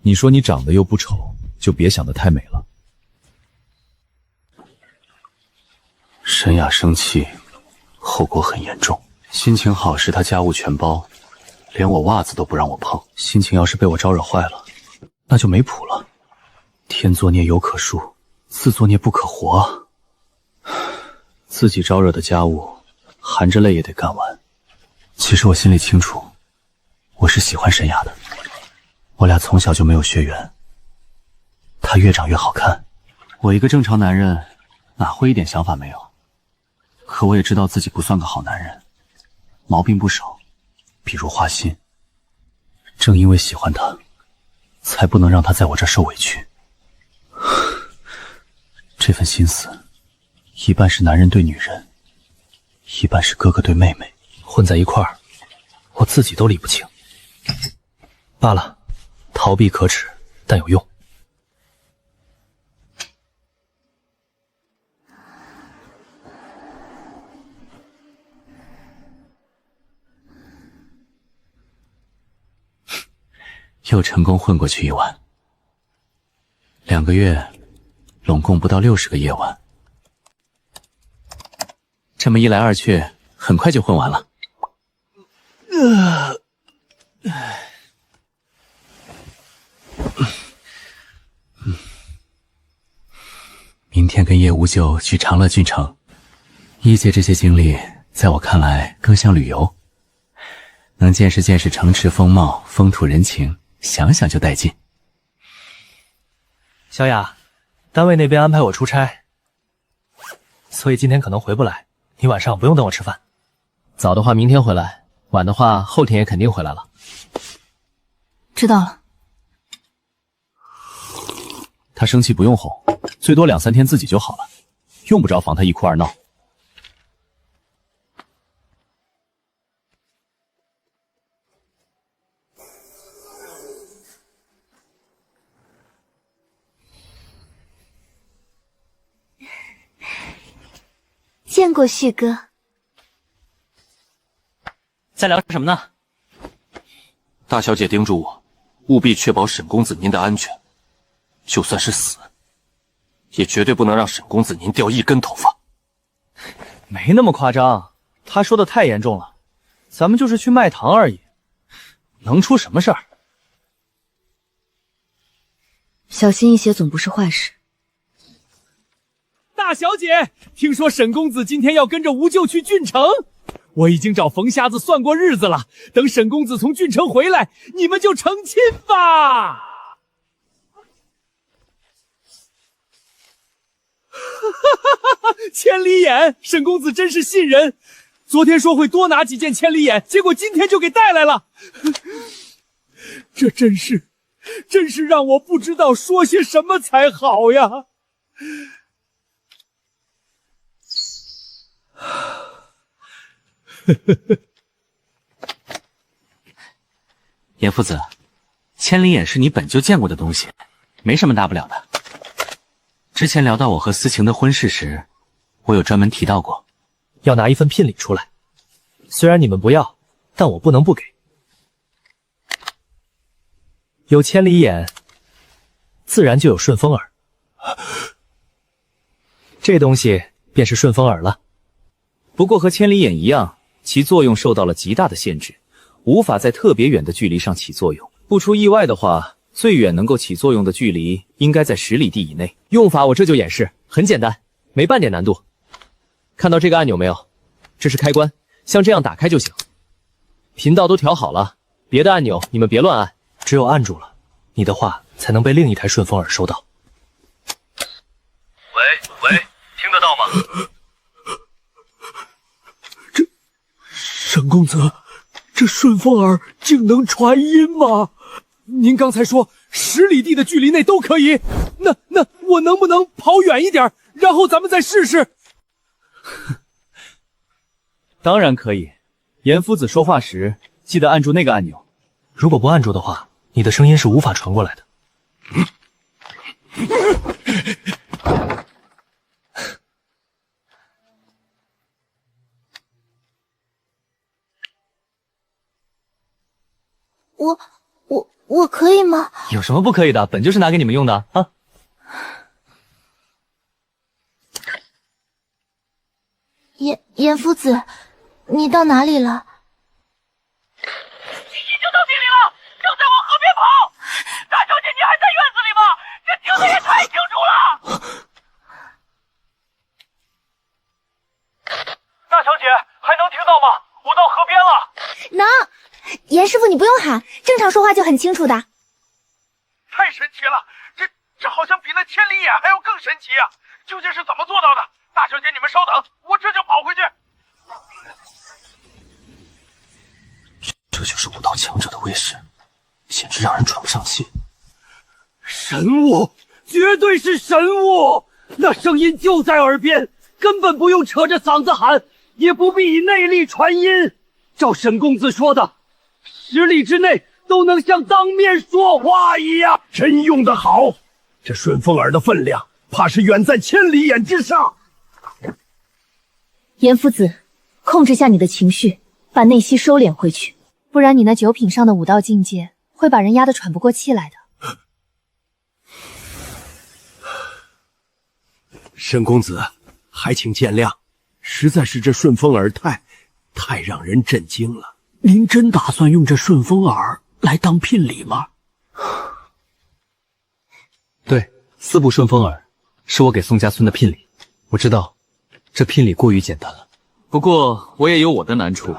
你说你长得又不丑，就别想得太美了。沈雅生气，后果很严重。心情好时她家务全包，连我袜子都不让我碰。心情要是被我招惹坏了，那就没谱了。天作孽犹可恕，自作孽不可活啊！自己招惹的家务，含着泪也得干完。其实我心里清楚，我是喜欢沈雅的，我俩从小就没有血缘。她越长越好看，我一个正常男人哪会一点想法没有？可我也知道自己不算个好男人，毛病不少，比如花心。正因为喜欢她，才不能让她在我这受委屈。这份心思，一半是男人对女人，一半是哥哥对妹妹，混在一块儿，我自己都理不清。罢了，逃避可耻，但有用。又成功混过去一晚，2个月，拢共不到60个夜晚。这么一来二去，很快就混完了。明天跟叶无咎去长乐郡城，一姐这些经历，在我看来更像旅游，能见识见识城池风貌、风土人情，想想就带劲。小雅，单位那边安排我出差，所以今天可能回不来，你晚上不用等我吃饭。早的话明天回来，晚的话后天也肯定回来了。知道了。他生气不用哄，最多2-3天自己就好了，用不着防他一哭二闹。见过旭哥。在聊什么呢？大小姐叮嘱我，务必确保沈公子您的安全，就算是死，也绝对不能让沈公子您掉一根头发。没那么夸张，他说的太严重了。咱们就是去卖糖而已，能出什么事儿？小心一些总不是坏事。大小姐，听说沈公子今天要跟着无咎去郡城，我已经找冯瞎子算过日子了，等沈公子从郡城回来，你们就成亲吧。千里眼，沈公子真是信人。昨天说会多拿几件千里眼，结果今天就给带来了。这真是让我不知道说些什么才好呀。严夫子，千里眼是你本就见过的东西，没什么大不了的。之前聊到我和思晴的婚事时，我有专门提到过，要拿一份聘礼出来。虽然你们不要，但我不能不给。有千里眼，自然就有顺风耳。这东西便是顺风耳了。不过和千里眼一样，其作用受到了极大的限制，无法在特别远的距离上起作用。不出意外的话，最远能够起作用的距离应该在10里地以内。用法我这就演示，很简单，没半点难度。看到这个按钮没有？这是开关，像这样打开就行。频道都调好了，别的按钮你们别乱按，只有按住了，你的话才能被另一台顺风耳收到。喂，听得到吗？沈公子，这顺风耳竟能传音吗？您刚才说10里地的距离内都可以，那我能不能跑远一点，然后咱们再试试？当然可以。严夫子说话时记得按住那个按钮，如果不按住的话，你的声音是无法传过来的。我可以吗？有什么不可以的？本就是拿给你们用的啊！严夫子，你到哪里了？已经到地里了，正在往河边跑。大小姐，你还在院子里吗？这听得也太清楚了。大小姐，还能听到吗？我到河边了。能。严师傅，你不用喊，正常说话就很清楚的。太神奇了，这好像比那千里眼还要更神奇啊！究竟是怎么做到的？大小姐，你们稍等，我这就跑回这去。就是武道强者的威势，简直让人喘不上气。神物，绝对是神物！那声音就在耳边，根本不用扯着嗓子喊，也不必以内力传音。照沈公子说的，10里之内都能像当面说话一样。真用得好，这顺风耳的分量，怕是远在千里眼之上。严夫子，控制下你的情绪，把内息收敛回去，不然你那9品上的武道境界会把人压得喘不过气来的。沈公子，还请见谅，实在是这顺风耳太让人震惊了。您真打算用这顺风耳来当聘礼吗？对，4部顺风耳是我给宋家村的聘礼。我知道这聘礼过于简单了，不过我也有我的难处，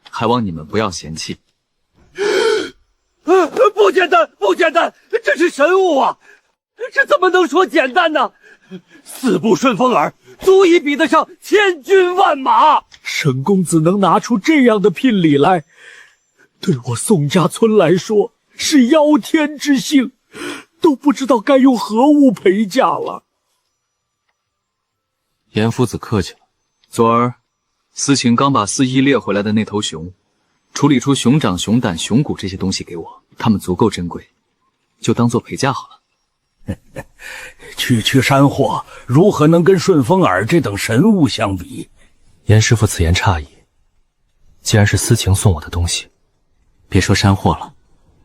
还望你们不要嫌弃。不简单，不简单，这是神物啊！这怎么能说简单呢？4部顺风耳足以比得上千军万马。沈公子能拿出这样的聘礼来，对我宋家村来说是邀天之幸，都不知道该用何物赔价了。严夫子客气了。昨儿司晴刚把4一猎回来的那头熊，处理出熊掌、熊胆、熊骨这些东西给我，它们足够珍贵，就当做陪嫁好了。区山货如何能跟顺风耳这等神物相比？严师傅此言差矣，既然是司晴送我的东西，别说山货了，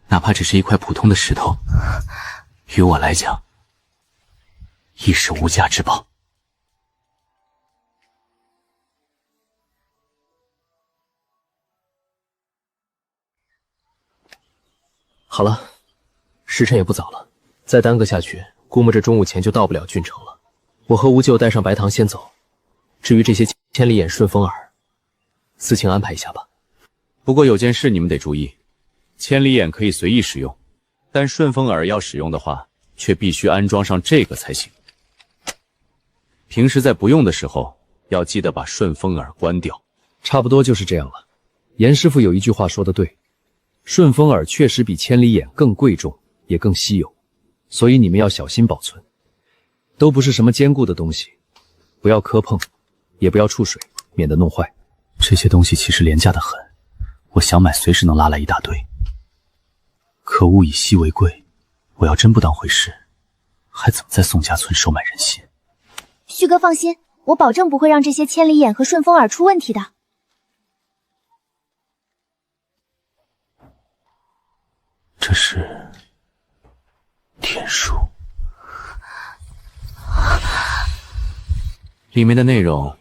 哪怕只是一块普通的石头，于我来讲亦是无价之宝。好了，时辰也不早了，再耽搁下去，估摸着中午前就到不了郡城了。我和吴舅带上白糖先走，至于这些千里眼、顺风耳，司晴安排一下吧。不过有件事你们得注意，千里眼可以随意使用，但顺风耳要使用的话，却必须安装上这个才行。平时在不用的时候，要记得把顺风耳关掉。差不多就是这样了。严师傅有一句话说得对，顺风耳确实比千里眼更贵重，也更稀有，所以你们要小心保存。都不是什么坚固的东西，不要磕碰，也不要触水，免得弄坏。这些东西其实廉价的很，我想买随时能拉来一大堆。可物以稀为贵，我要真不当回事，还怎么在宋家村收买人心？旭哥放心，我保证不会让这些千里眼和顺风耳出问题的。这是天书，里面的内容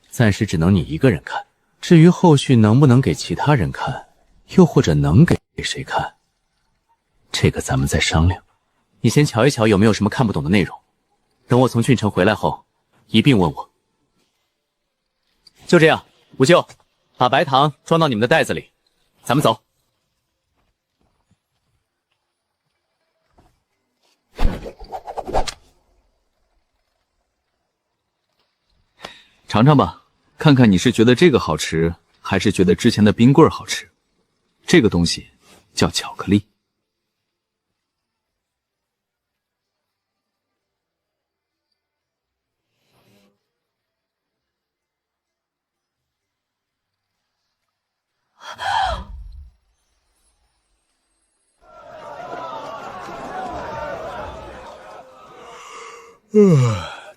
暂时只能你一个人看，至于后续能不能给其他人看，又或者能给谁看，这个咱们再商量。你先瞧一瞧有没有什么看不懂的内容，等我从郡城回来后一并问我。就这样，五舅，把白糖装到你们的袋子里，咱们走。尝尝吧，看看你是觉得这个好吃，还是觉得之前的冰棍好吃。这个东西叫巧克力。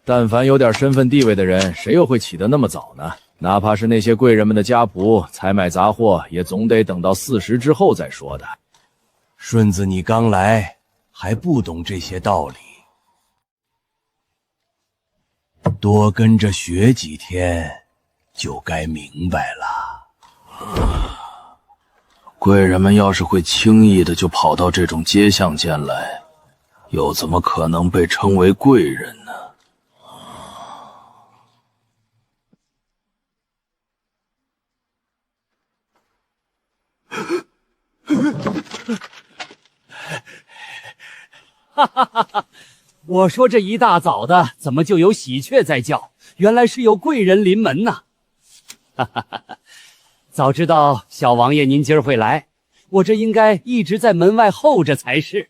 但凡有点身份地位的人，谁又会起得那么早呢？哪怕是那些贵人们的家仆，采买杂货也总得等到40之后再说的。顺子，你刚来，还不懂这些道理，多跟着学几天，就该明白了。贵人们要是会轻易的就跑到这种街巷间来，又怎么可能被称为贵人呢？哈哈哈哈！我说这一大早的，怎么就有喜鹊在叫？原来是有贵人临门呐！哈哈哈哈！早知道小王爷您今儿会来，我这应该一直在门外候着才是。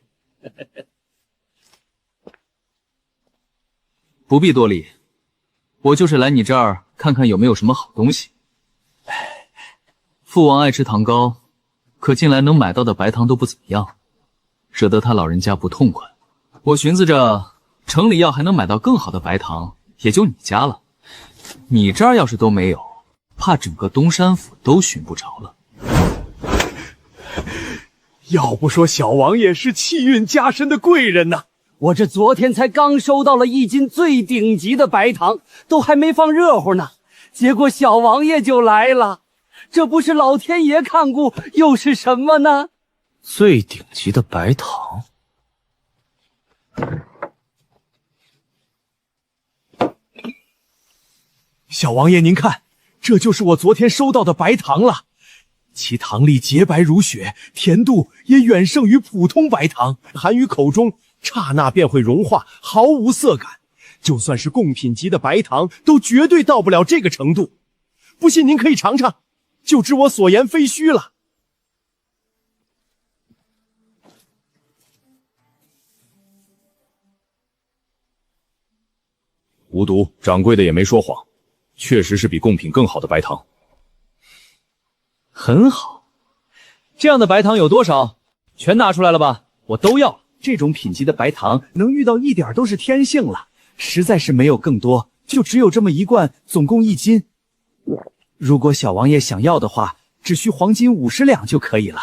不必多礼，我就是来你这儿看看有没有什么好东西。父王爱吃糖糕，可近来能买到的白糖都不怎么样，惹得他老人家不痛快。我寻思着，城里要还能买到更好的白糖，也就你家了。你这儿要是都没有，怕整个东山府都寻不着了。要不说小王爷是气运加身的贵人呢？我这昨天才刚收到了1斤最顶级的白糖，都还没放热乎呢，结果小王爷就来了，这不是老天爷看顾又是什么呢？最顶级的白糖。小王爷您看，这就是我昨天收到的白糖了，其糖粒洁白如雪，甜度也远胜于普通白糖，含于口中刹那便会融化，毫无涩感。就算是贡品级的白糖，都绝对到不了这个程度。不信您可以尝尝，就知我所言非虚了。无毒，掌柜的也没说谎，确实是比贡品更好的白糖。很好，这样的白糖有多少？全拿出来了吧，我都要。这种品级的白糖能遇到一点都是天幸了，实在是没有更多，就只有这么一罐，总共1斤。如果小王爷想要的话，只需黄金50两就可以了。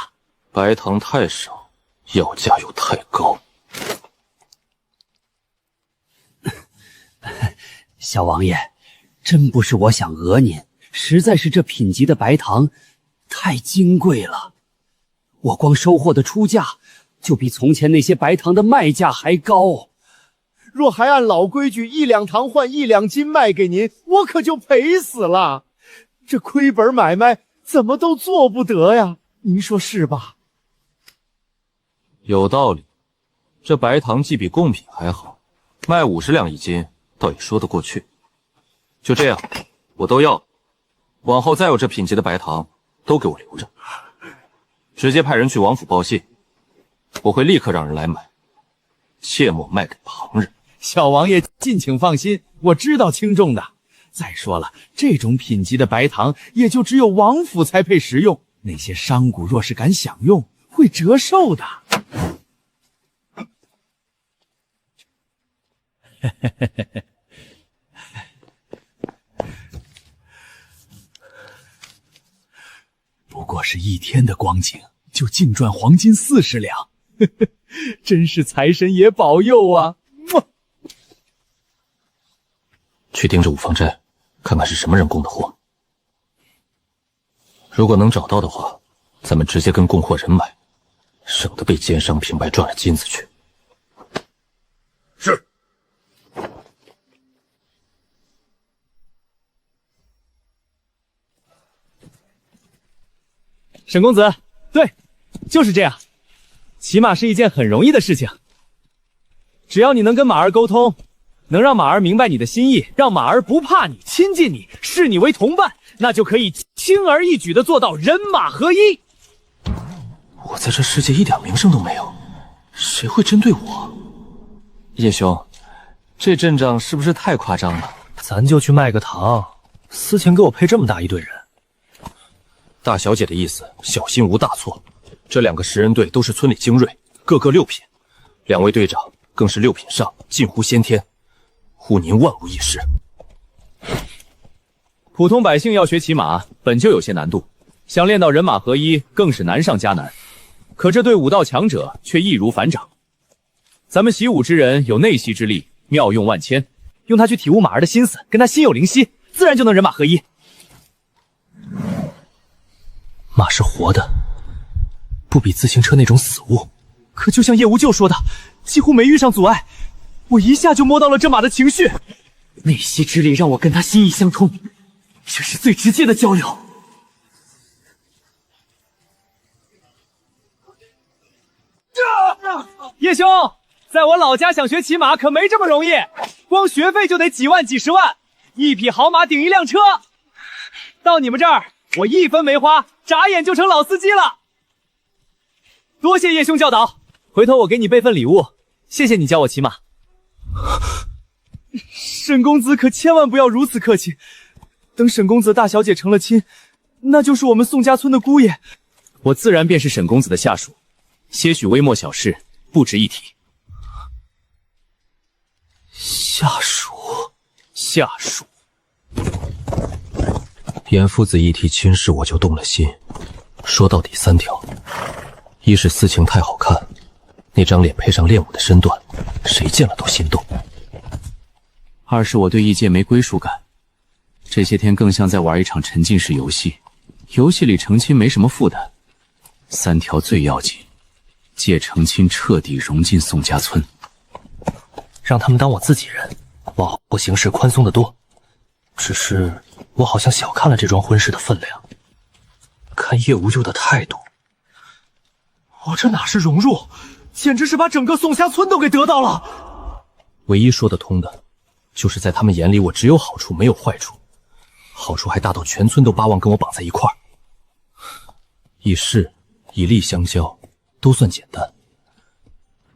白糖太少，要价又太高。小王爷，真不是我想讹您，实在是这品级的白糖太金贵了，我光收获的出价就比从前那些白糖的卖价还高。若还按老规矩1两糖换1两金卖给您，我可就赔死了。这亏本买卖怎么都做不得呀？您说是吧？有道理，这白糖既比贡品还好，卖50两1斤，倒也说得过去。就这样，我都要。往后再有这品级的白糖，都给我留着，直接派人去王府报信，我会立刻让人来买，切莫卖给旁人。小王爷尽请放心，我知道轻重的。再说了，这种品级的白糖也就只有王府才配食用，那些商贾若是敢享用，会折寿的。不过是1天的光景，就净赚黄金40两，真是财神爷保佑啊！去盯着五芳斋，看看是什么人供的货。如果能找到的话，咱们直接跟供货人买，省得被奸商平白赚了金子去。是。沈公子，对，就是这样。骑马是一件很容易的事情，只要你能跟马儿沟通，能让马儿明白你的心意，让马儿不怕你，亲近你，视你为同伴，那就可以轻而易举地做到人马合一。我在这世界一点名声都没有，谁会针对我？叶兄，这阵仗是不是太夸张了？咱就去卖个糖，司情给我配这么大一队人。大小姐的意思，小心无大错。这2个10人队都是村里精锐，个个6品，2位队长更是6品上，近乎先天，护您万无一失。普通百姓要学骑马，本就有些难度，想练到人马合一，更是难上加难。可这对武道强者却易如反掌。咱们习武之人有内息之力，妙用万千，用它去体悟马儿的心思，跟他心有灵犀，自然就能人马合一。马是活的，不比自行车那种死物。可就像叶无咎说的，几乎没遇上阻碍，我一下就摸到了这马的情绪。内息之力让我跟他心意相通，这是最直接的交流。叶兄，在我老家想学骑马可没这么容易，光学费就得几万几十万，一匹好马顶一辆车。到你们这儿，我一分没花，眨眼就成老司机了。多谢叶兄教导，回头我给你备份礼物，谢谢你教我骑马。沈公子可千万不要如此客气，等沈公子大小姐成了亲，那就是我们宋家村的姑爷，我自然便是沈公子的下属，些许微末小事不值一提。下属，下属。严夫子一提亲事，我就动了心。说到底3条：一是司情太好看，那张脸配上练武的身段，谁见了都心动；二是我对异界没归属感，这些天更像在玩一场沉浸式游戏，游戏里成亲没什么负担。3条最要紧，借成亲彻底融进宋家村，让他们当我自己人，往后行事宽松得多。只是我好像小看了这桩婚事的分量。看叶无咎的态度，我这哪是融入，简直是把整个宋家村都给得到了。唯一说得通的，就是在他们眼里我只有好处没有坏处，好处还大到全村都巴望跟我绑在一块儿。以势以力相交都算简单，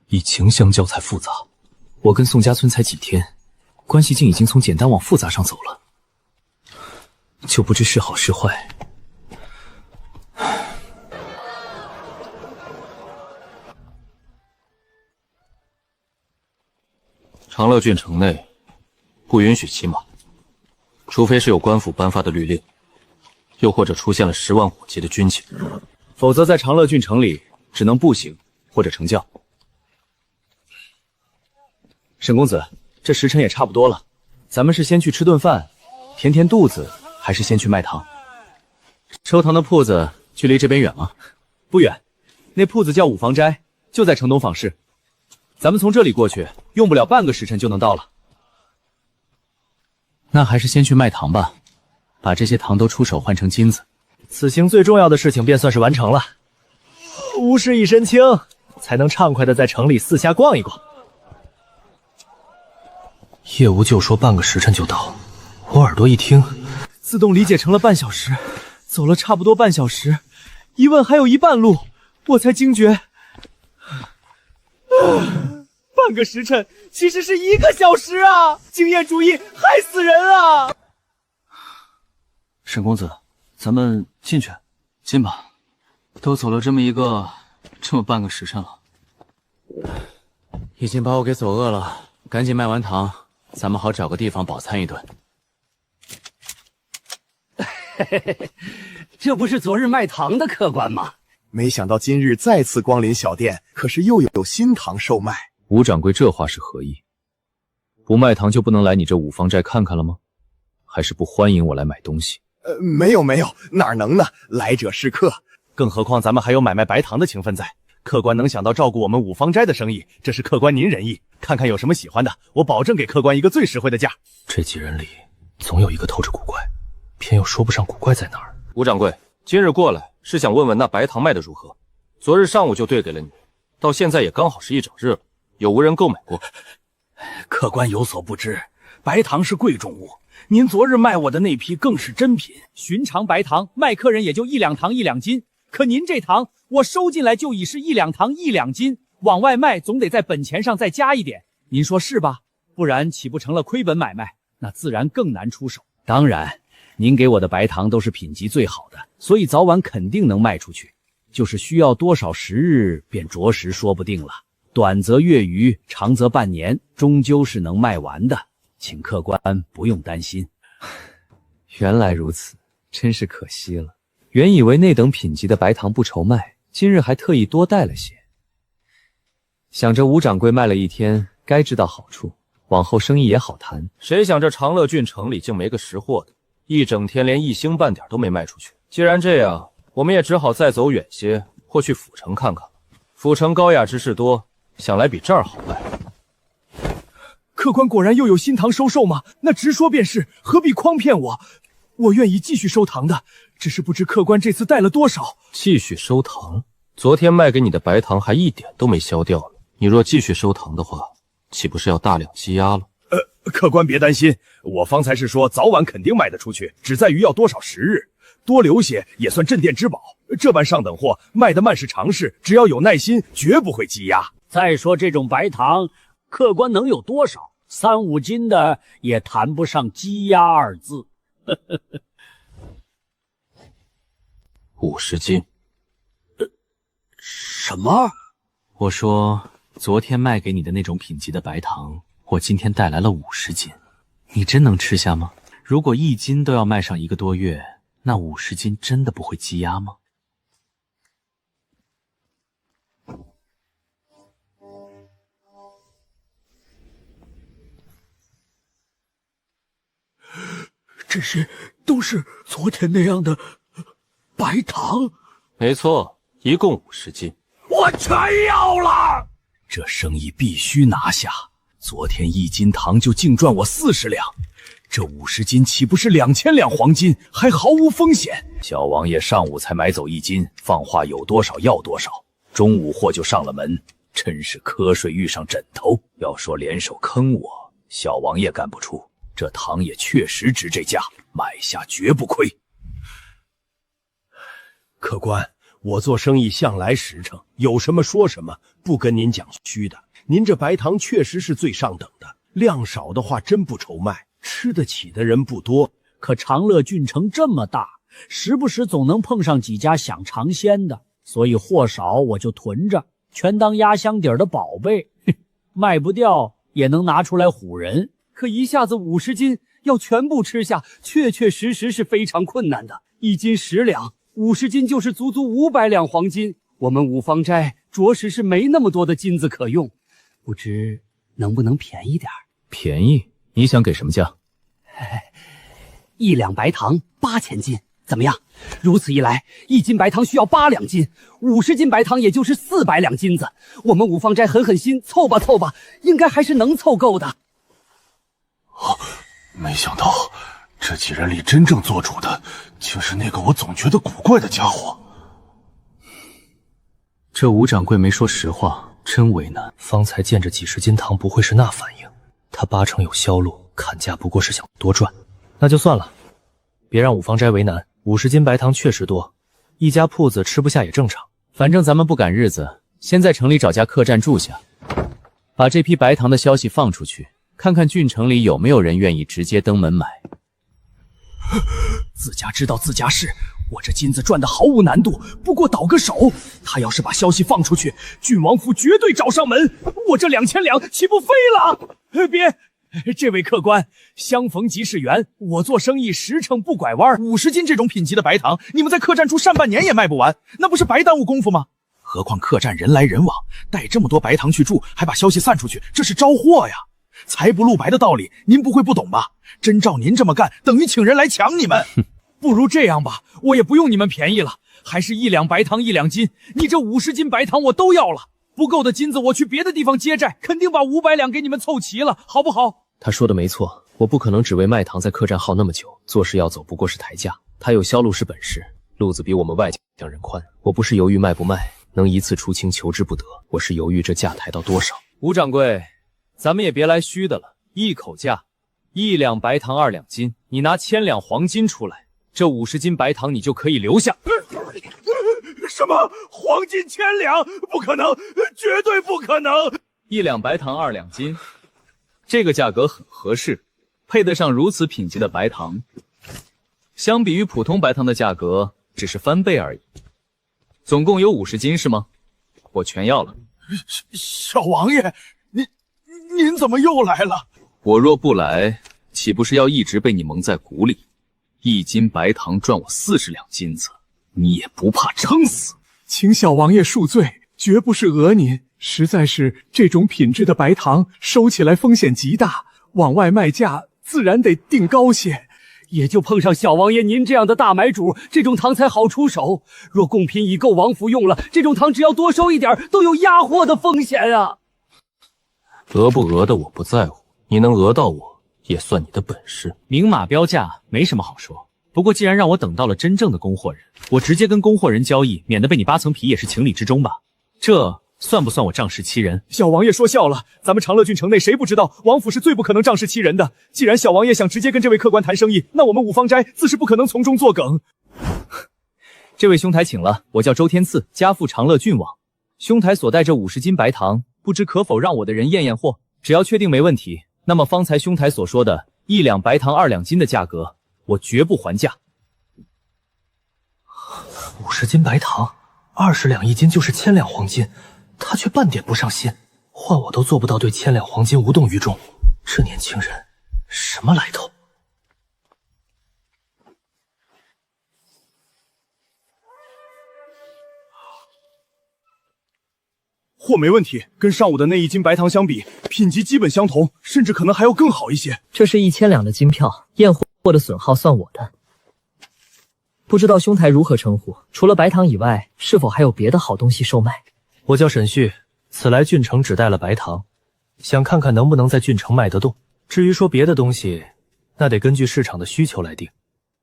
以情相交才复杂。我跟宋家村才几天，关系竟已经从简单往复杂上走了，就不知是好是坏。长乐郡城内不允许骑马，除非是有官府颁发的律令，又或者出现了10万火急的军情，否则在长乐郡城里只能步行或者乘轿。沈公子，这时辰也差不多了，咱们是先去吃顿饭，填填肚子，还是先去卖糖？收糖的铺子距离这边远吗？不远，那铺子叫五房斋，就在城东坊市。咱们从这里过去，用不了半个时辰就能到了。那还是先去卖糖吧，把这些糖都出手换成金子。此行最重要的事情便算是完成了。无事一身轻，才能畅快的在城里四下逛一逛。叶无咎说半个时辰就到，我耳朵一听，自动理解成了半小时。走了差不多半小时，一问还有一半路，我才惊觉，半个时辰其实是1个小时啊！经验主义害死人啊！沈公子，咱们进去，进吧。都走了这么半个时辰了，已经把我给走饿了，赶紧卖完糖，咱们好找个地方饱餐一顿。这不是昨日卖糖的客官吗？没想到今日再次光临小店，可是又有新糖售卖。吴掌柜这话是何意？不卖糖就不能来你这五芳斋看看了吗？还是不欢迎我来买东西？没有，哪能呢？来者是客。更何况咱们还有买卖白糖的情分在。客官能想到照顾我们五芳斋的生意，这是客官您仁义。看看有什么喜欢的，我保证给客官一个最实惠的价。这几人里总有一个透着古怪，偏又说不上古怪在哪儿。吴掌柜，今日过来是想问问那白糖卖的如何？昨日上午就兑给了你，到现在也刚好是一整日了，有无人购买过？客官有所不知，白糖是贵重物，您昨日卖我的那批更是珍品。寻常白糖卖客人也就1两糖1两斤，可您这糖我收进来就已是1两糖1两斤，往外卖总得在本钱上再加一点，您说是吧？不然岂不成了亏本买卖？那自然更难出手。当然，您给我的白糖都是品级最好的，所以早晚肯定能卖出去，就是需要多少时日便着实说不定了。短则月余，长则半年，终究是能卖完的，请客官不用担心。原来如此，真是可惜了。原以为那等品级的白糖不愁卖，今日还特意多带了些。想着吴掌柜卖了一天，该知道好处，往后生意也好谈。谁想这长乐郡城里竟没个识货的，一整天连1星半点都没卖出去。既然这样，我们也只好再走远些，或去府城看看了。府城高雅之事多，想来比这儿好卖。客官果然又有新糖收售吗？那直说便是，何必诓骗我？我愿意继续收糖的，只是不知客官这次带了多少。继续收糖？昨天卖给你的白糖还一点都没消掉呢。你若继续收糖的话，岂不是要大量积压了？客官别担心，我方才是说早晚肯定卖得出去，只在于要多少时日，多留些也算镇店之宝。这般上等货卖得慢是常事，只要有耐心，绝不会积压。再说这种白糖，客官能有多少？3、5斤的也谈不上积压2字。50斤？什么？我说昨天卖给你的那种品级的白糖，我今天带来了50斤，你真能吃下吗？如果1斤都要卖上1个多月，那50斤真的不会积压吗？这些都是昨天那样的白糖？没错，一共50斤。我全要了！这生意必须拿下。昨天1斤糖就净赚我40两，这50斤岂不是2000两黄金，还毫无风险。小王爷上午才买走1斤，放话有多少要多少，中午货就上了门，真是瞌睡遇上枕头。要说联手坑我，小王爷干不出。这糖也确实值这价，买下绝不亏。客官，我做生意向来实诚，有什么说什么，不跟您讲虚的。您这白糖确实是最上等的，量少的话真不愁卖，吃得起的人不多。可长乐郡城这么大，时不时总能碰上几家想尝鲜的，所以货少我就囤着，全当压箱底儿的宝贝，卖不掉也能拿出来唬人。可一下子50斤要全部吃下，确确实实是非常困难的。1斤10两，50斤就是足足500两黄金。我们五芳斋着实是没那么多的金子可用，不知能不能便宜点？便宜？你想给什么价？1两白糖8000斤，怎么样？如此一来，1斤白糖需要8两金，50斤白糖也就是400两金子。我们五芳斋狠狠心凑吧凑吧，应该还是能凑够的。没想到这几人里真正做主的，竟是那个我总觉得古怪的家伙。这吴掌柜没说实话，真为难。方才见着几十斤糖不会是那反应，他80有销路，砍价不过是想多赚。那就算了，别让五芳斋为难。50斤白糖确实多，一家铺子吃不下也正常。反正咱们不赶日子，先在城里找家客栈住下，把这批白糖的消息放出去，看看郡城里有没有人愿意直接登门买。自家知道自家事，我这金子赚的毫无难度，不过倒个手。他要是把消息放出去，郡王府绝对找上门，我这2000两岂不飞了？这位客官，相逢即是缘，我做生意实诚不拐弯，50斤这种品级的白糖，你们在客栈住上半年也卖不完，那不是白耽误功夫吗？何况客栈人来人往，带这么多白糖去住，还把消息散出去，这是招祸呀！财不露白的道理，您不会不懂吧？真照您这么干，等于请人来抢你们。不如这样吧，我也不用你们便宜了，还是1两白糖1两金，你这50斤白糖我都要了。不够的金子我去别的地方接债，肯定把500两给你们凑齐了，好不好？他说的没错，我不可能只为卖糖在客栈耗那么久，做事要走不过是抬价。他有销路是本事，路子比我们外江人宽。我不是犹豫卖不卖，能一次出清求之不得，我是犹豫这价抬到多少。吴掌柜，咱们也别来虚的了，一口价，1两白糖2两金，你拿1000两黄金出来，这50斤白糖你就可以留下。什么黄金1000两？不可能，绝对不可能！1两白糖2两金，这个价格很合适，配得上如此品级的白糖。相比于普通白糖的价格，只是翻倍而已。总共有50斤是吗？我全要了。小王爷，您怎么又来了？我若不来，岂不是要一直被你蒙在鼓里？1斤白糖赚我40两金子，你也不怕撑死？请小王爷恕罪，绝不是讹您，实在是这种品质的白糖收起来风险极大，往外卖价自然得定高些。也就碰上小王爷您这样的大买主，这种糖才好出手。若贡品已够王府用了，这种糖只要多收一点，都有压货的风险啊。讹不讹的我不在乎，你能讹到我，也算你的本事。明码标价没什么好说，不过既然让我等到了真正的供货人，我直接跟供货人交易，免得被你扒层皮也是情理之中吧。这算不算我仗势欺人？小王爷说笑了，咱们长乐郡城内谁不知道王府是最不可能仗势欺人的。既然小王爷想直接跟这位客官谈生意，那我们五芳斋自是不可能从中作梗。这位兄台请了，我叫周天赐，家父长乐郡王。兄台所带这50斤白糖，不知可否让我的人验验货？只要确定没问题，那么方才兄台所说的1两白糖2两金的价格，我绝不还价。50斤白糖，20两1斤就是1000两黄金，他却半点不上心，换我都做不到对1000两黄金无动于衷。这年轻人什么来头？货没问题，跟上午的那1斤白糖相比，品级基本相同，甚至可能还要更好一些。这是1000两的金票，验货的损耗算我的。不知道兄台如何称呼？除了白糖以外，是否还有别的好东西售卖？我叫沈旭，此来郡城只带了白糖，想看看能不能在郡城卖得动。至于说别的东西，那得根据市场的需求来定，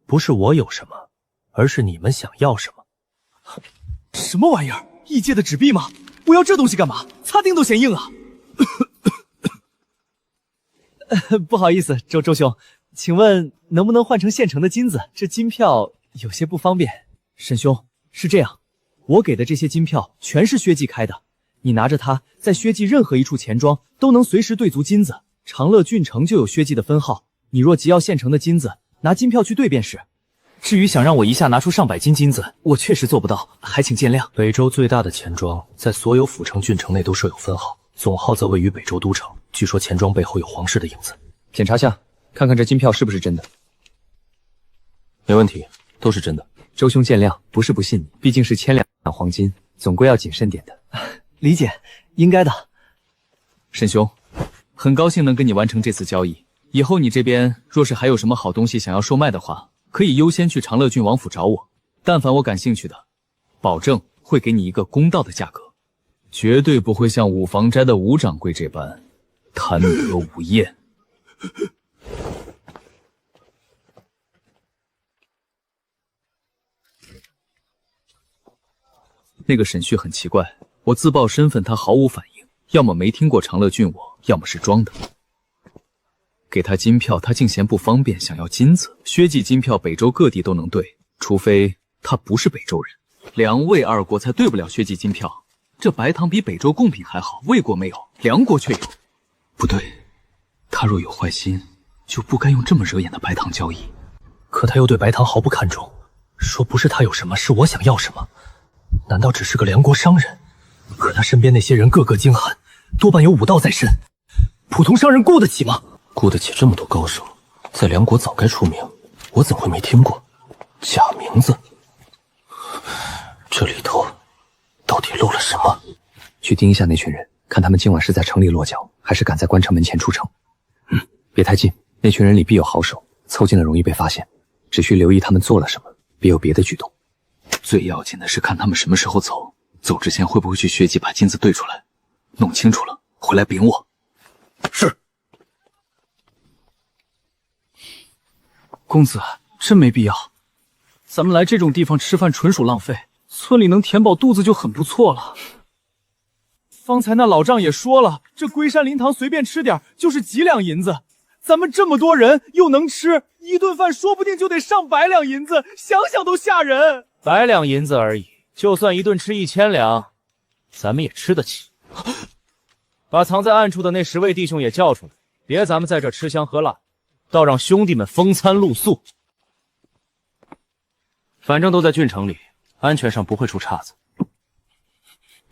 不是我有什么，而是你们想要什么。什么玩意儿？异界的纸币吗？我要这东西干嘛？擦腚都嫌硬啊！不好意思，周兄，请问能不能换成现成的金子？这金票有些不方便。沈兄，是这样，我给的这些金票全是薛记开的，你拿着它，在薛记任何一处钱庄都能随时兑足金子。长乐郡城就有薛记的分号，你若急要现成的金子，拿金票去兑便是。至于想让我一下拿出上百斤金子，我确实做不到，还请见谅。北州最大的钱庄在所有府城郡城内都设有分号，总号则位于北州都城。据说钱庄背后有皇室的影子。检查下，看看这金票是不是真的。没问题，都是真的。周兄见谅，不是不信你，毕竟是1000两黄金，总归要谨慎点的。理解，应该的。沈兄，很高兴能跟你完成这次交易。以后你这边若是还有什么好东西想要售卖的话，可以优先去长乐郡王府找我。但凡我感兴趣的，保证会给你一个公道的价格，绝对不会像五房斋的吴掌柜这般贪得无厌。那个沈旭很奇怪，我自报身份他毫无反应，要么没听过长乐郡我，要么是装的。给他金票，他竟嫌不方便，想要金子。薛记金票北州各地都能兑，除非他不是北州人。梁魏二国才兑不了薛记金票。这白糖比北州贡品还好，魏国没有，梁国却有。不对，他若有坏心，就不该用这么惹眼的白糖交易。可他又对白糖毫不看重，说不是他有什么，是我想要什么。难道只是个梁国商人？可他身边那些人个个精悍，多半有武道在身，普通商人顾得起吗？雇得起这么多高手，在梁国早该出名，我怎会没听过？假名字，这里头到底漏了什么？去盯一下那群人，看他们今晚是在城里落脚，还是赶在关城门前出城。别太近，那群人里必有好手，凑近了容易被发现。只需留意他们做了什么，别有别的举动。最要紧的是看他们什么时候走，走之前会不会去学几把金子兑出来，弄清楚了回来禀我。是。公子，真没必要。咱们来这种地方吃饭纯属浪费，村里能填饱肚子就很不错了。方才那老丈也说了，这龟山灵堂随便吃点就是几两银子，咱们这么多人又能吃，一顿饭说不定就得上100两银子，想想都吓人。100两银子而已，就算一顿吃1000两，咱们也吃得起。把藏在暗处的那10位弟兄也叫出来，别咱们在这吃香喝辣，倒让兄弟们风餐露宿。反正都在郡城里，安全上不会出岔子。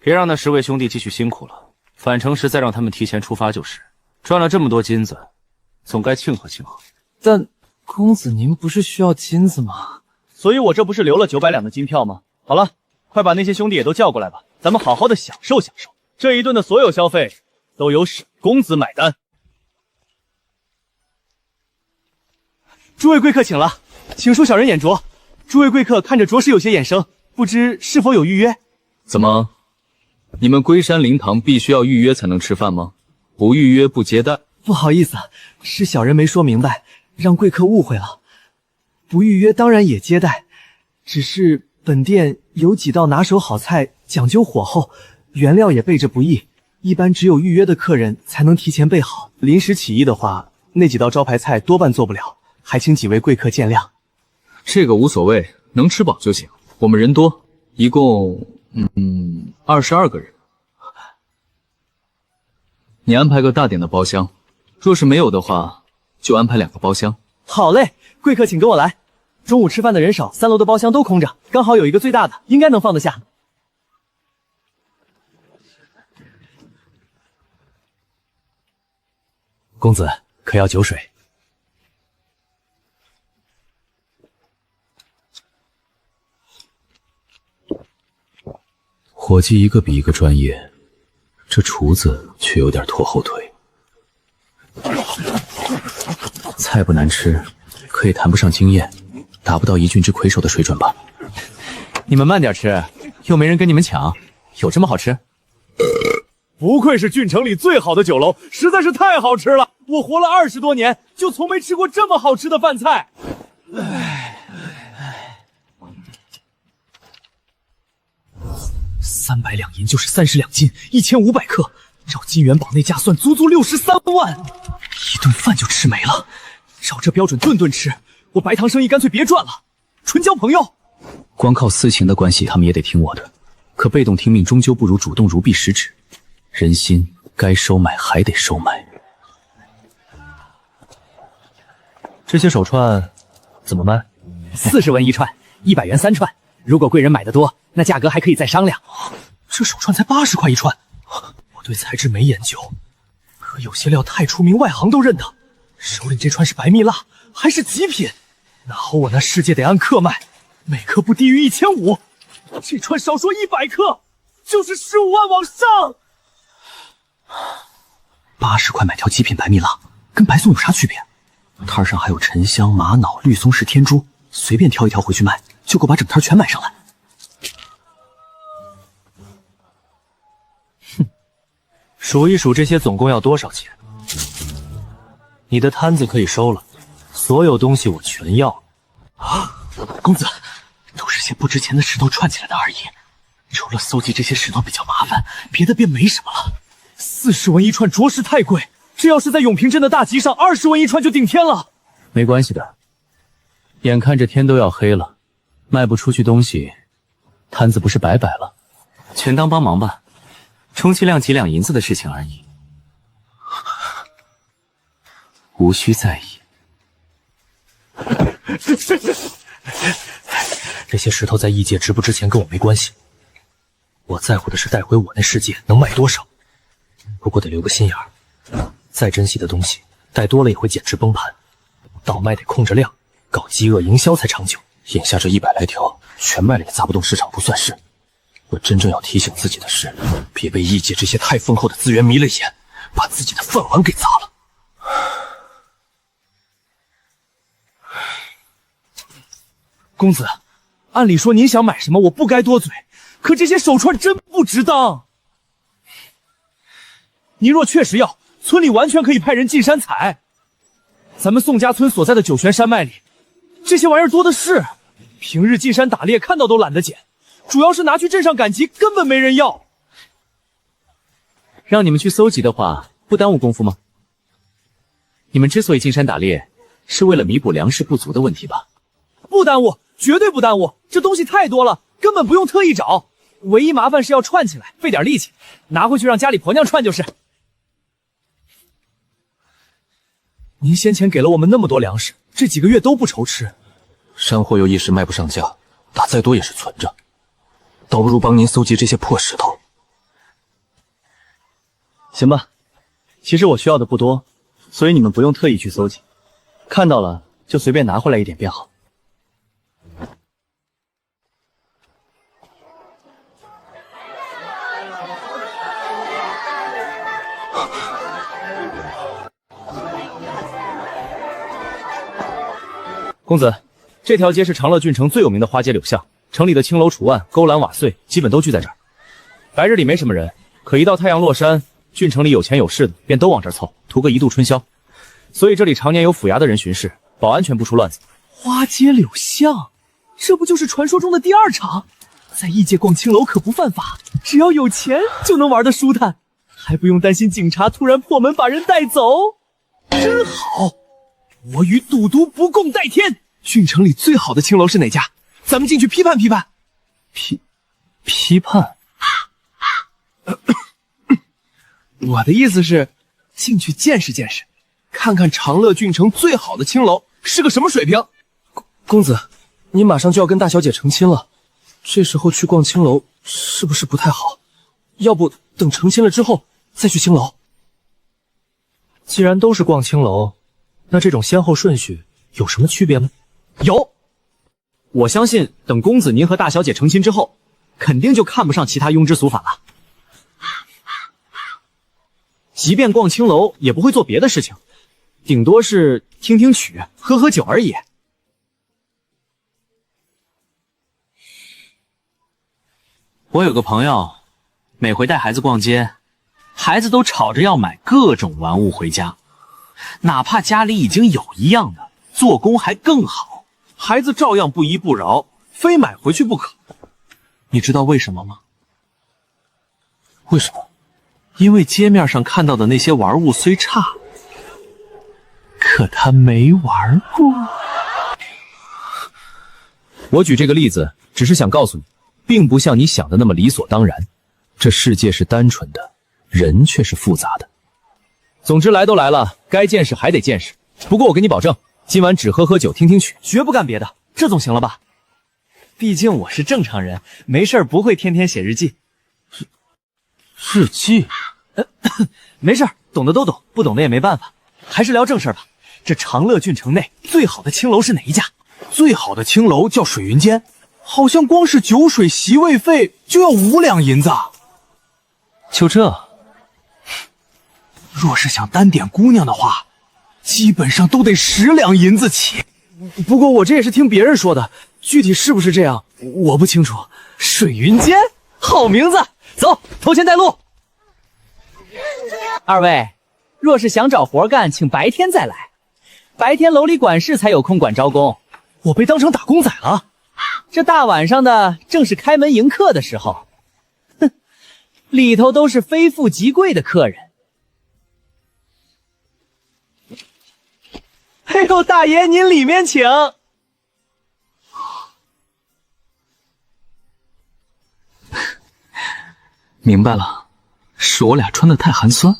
别让那10位兄弟继续辛苦了，返城时再让他们提前出发就是。赚了这么多金子，总该庆贺庆贺。但公子您不是需要金子吗？所以我这不是留了900两的金票吗？好了，快把那些兄弟也都叫过来吧，咱们好好的享受享受。这一顿的所有消费都由沈公子买单。诸位贵客请了，请恕小人眼拙。诸位贵客看着着实有些眼生，不知是否有预约？怎么，你们龟山灵堂必须要预约才能吃饭吗？不预约不接待？不好意思，是小人没说明白，让贵客误会了。不预约当然也接待，只是本店有几道拿手好菜，讲究火候，原料也备着不易，一般只有预约的客人才能提前备好。临时起意的话，那几道招牌菜多半做不了，还请几位贵客见谅。这个无所谓，能吃饱就行。我们人多，一共22个人。你安排个大点的包厢，若是没有的话，就安排2个包厢。好嘞，贵客请跟我来。中午吃饭的人少，3楼的包厢都空着，刚好有一个最大的，应该能放得下。公子可要酒水？伙计一个比一个专业，这厨子却有点拖后腿。菜不难吃，可也谈不上惊艳，达不到一郡之魁首的水准吧？你们慢点吃，又没人跟你们抢，有这么好吃？不愧是郡城里最好的酒楼，实在是太好吃了！我活了20多年，就从没吃过这么好吃的饭菜。300两银就是30两金，1500克，照金元宝那价算，足足63万，一顿饭就吃没了。照这标准顿顿吃，我白糖生意干脆别赚了，纯交朋友。光靠私情的关系，他们也得听我的。可被动听命，终究不如主动如臂使指。人心该收买还得收买。这些手串怎么卖？40文1串，100元3串。如果贵人买的多，那价格还可以再商量。这手串才80块1串，我对材质没研究，可有些料太出名，外行都认得。手里这串是白蜜蜡，还是极品，那好，我那世界得按克卖，每克不低于1500。这串少说100克，就是15万往上。80块买条极品白蜜蜡，跟白松有啥区别？摊上还有沉香、玛瑙、绿松石、天珠，随便挑一条回去卖，就够把整摊全买上来。哼，数一数这些总共要多少钱？你的摊子可以收了，所有东西我全要。啊，公子，都是些不值钱的石头串起来的而已。除了搜集这些石头比较麻烦，别的便没什么了。40文1串着实太贵，这要是在永平镇的大集上，20文1串就顶天了。没关系的，眼看着天都要黑了，卖不出去东西，摊子不是白摆了。全当帮忙吧，充其量几两银子的事情而已，无需在意。这些石头在异界值不值钱跟我没关系，我在乎的是带回我那世界能卖多少。不过得留个心眼儿，再珍惜的东西带多了也会减值崩盘。倒卖得控制量，搞饥饿营销才长久。眼下这100来条，全卖了也砸不动市场不算事。我真正要提醒自己的是，别被异界这些太丰厚的资源迷了眼，把自己的饭碗给砸了。公子，按理说您想买什么，我不该多嘴，可这些手串真不值当。您若确实要，村里完全可以派人进山采。咱们宋家村所在的九玄山脉里，这些玩意儿多的是，平日进山打猎看到都懒得捡，主要是拿去镇上赶集，根本没人要。让你们去搜集的话，不耽误功夫吗？你们之所以进山打猎，是为了弥补粮食不足的问题吧？不耽误，绝对不耽误，这东西太多了，根本不用特意找。唯一麻烦是要串起来，费点力气，拿回去让家里婆娘串就是。您先前给了我们那么多粮食，这几个月都不愁吃。山货又一时卖不上价，打再多也是存着，倒不如帮您搜集这些破石头。行吧，其实我需要的不多，所以你们不用特意去搜集，看到了就随便拿回来一点便好。公子，这条街是长乐郡城最有名的花街柳巷，城里的青楼楚案、勾栏瓦碎基本都聚在这儿。白日里没什么人，可一到太阳落山，郡城里有钱有势的便都往这儿凑，图个一度春宵。所以这里常年有府衙的人巡视，保安全不出乱子。花街柳巷，这不就是传说中的第二场？在异界逛青楼可不犯法，只要有钱就能玩得舒坦，还不用担心警察突然破门把人带走。真好，我与赌毒不共戴天。郡城里最好的青楼是哪家？咱们进去批判批判。批判？我的意思是，进去见识见识，看看长乐郡城最好的青楼是个什么水平。公子，您马上就要跟大小姐成亲了，这时候去逛青楼是不是不太好？要不等成亲了之后再去青楼？既然都是逛青楼，那这种先后顺序有什么区别吗？有，我相信等公子您和大小姐成亲之后，肯定就看不上其他庸脂俗法了。即便逛青楼，也不会做别的事情，顶多是听听曲、喝喝酒而已。我有个朋友，每回带孩子逛街，孩子都吵着要买各种玩物回家，哪怕家里已经有一样的，做工还更好，孩子照样不依不饶，非买回去不可。你知道为什么吗？为什么？因为街面上看到的那些玩物虽差，可他没玩过。我举这个例子，只是想告诉你，并不像你想的那么理所当然。这世界是单纯的，人却是复杂的。总之来都来了，该见识还得见识。不过我给你保证，今晚只喝喝酒，听听曲，绝不干别的，这总行了吧？毕竟我是正常人，没事不会天天写日记。日记？没事，懂的都懂，不懂的也没办法。还是聊正事吧。这长乐郡城内最好的青楼是哪一家？最好的青楼叫水云间，好像光是酒水席位费就要5两银子。就这？若是想单点姑娘的话，基本上都得10两银子起。不过我这也是听别人说的，具体是不是这样我不清楚。水云间，好名字，走，头前带路。二位，若是想找活干，请白天再来，白天楼里管事才有空管招工。我被当成打工仔了。这大晚上的，正是开门迎客的时候。哼，里头都是非富即贵的客人。哎呦，大爷，您里面请。明白了，是我俩穿的太寒酸。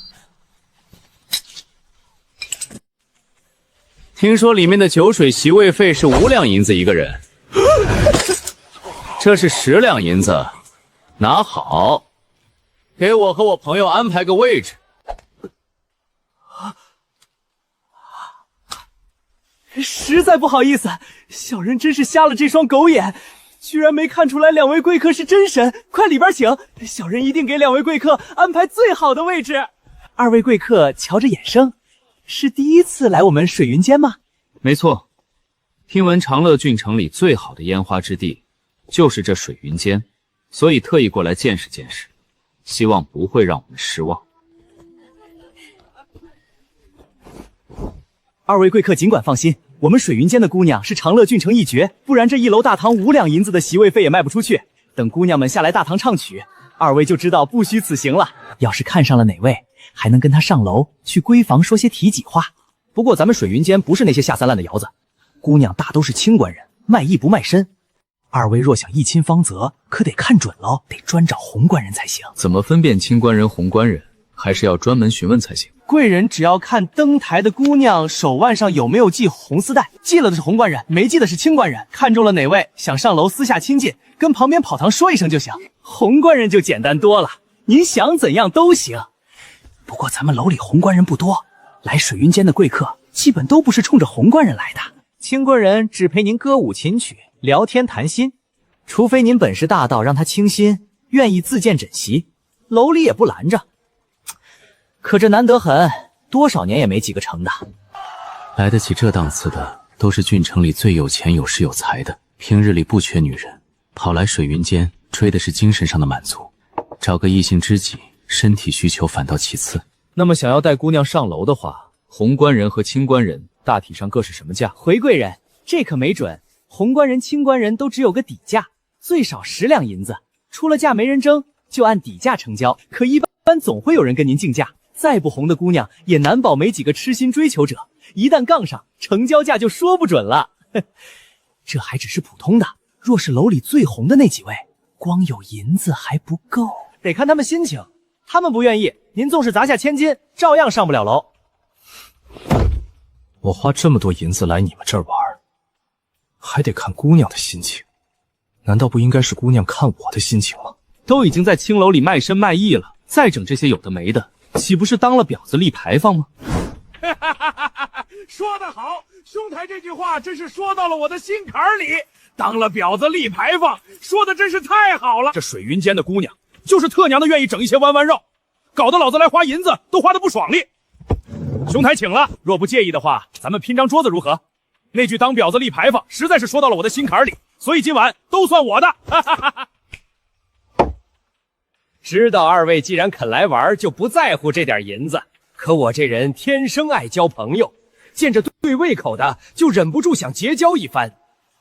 听说里面的酒水席位费是5两银子一个人，这是10两银子，拿好，给我和我朋友安排个位置。实在不好意思，小人真是瞎了这双狗眼，居然没看出来两位贵客是真神。快里边请，小人一定给两位贵客安排最好的位置。二位贵客瞧着眼生，是第一次来我们水云间吗？没错，听闻长乐郡城里最好的烟花之地就是这水云间，所以特意过来见识见识，希望不会让我们失望。二位贵客尽管放心，我们水云间的姑娘是长乐郡城一绝，不然这一楼大堂5两银子的席位费也卖不出去。等姑娘们下来大堂唱曲，二位就知道不虚此行了。要是看上了哪位，还能跟她上楼去闺房说些体己话。不过咱们水云间不是那些下三滥的窑子，姑娘大都是清官人，卖艺不卖身。二位若想一亲芳泽，可得看准喽，得专找红官人才行。怎么分辨清官人、红官人？还是要专门询问才行。贵人只要看登台的姑娘手腕上有没有系红丝带，系了的是红官人，没系的是清官人。看中了哪位，想上楼私下亲近，跟旁边跑堂说一声就行。红官人就简单多了，您想怎样都行。不过咱们楼里红官人不多，来水云间的贵客基本都不是冲着红官人来的。清官人只陪您歌舞琴曲，聊天谈心，除非您本事大到让他倾心，愿意自荐枕席，楼里也不拦着。可这难得很，多少年也没几个成的。来得起这档次的，都是郡城里最有钱、有势、有才的，平日里不缺女人，跑来水云间追的是精神上的满足，找个异性知己，身体需求反倒其次。那么想要带姑娘上楼的话，红官人和清官人大体上各是什么价？回贵人，这可没准，红官人、清官人都只有个底价，最少10两银子，出了价没人争，就按底价成交。可一般总会有人跟您竞价。再不红的姑娘，也难保没几个痴心追求者。一旦杠上，成交价就说不准了。这还只是普通的，若是楼里最红的那几位，光有银子还不够，得看他们心情。他们不愿意，您纵是砸下千金，照样上不了楼。我花这么多银子来你们这儿玩，还得看姑娘的心情，难道不应该是姑娘看我的心情吗？都已经在青楼里卖身卖艺了，再整这些有的没的，岂不是当了婊子立牌坊吗？说得好，兄台这句话真是说到了我的心坎里。当了婊子立牌坊，说的真是太好了。这水云间的姑娘，就是特娘的愿意整一些弯弯绕，搞得老子来花银子都花得不爽利。兄台请了，若不介意的话，咱们拼张桌子如何？那句当婊子立牌坊，实在是说到了我的心坎里，所以今晚都算我的。知道二位既然肯来玩，就不在乎这点银子。可我这人天生爱交朋友，见着对胃口的，就忍不住想结交一番，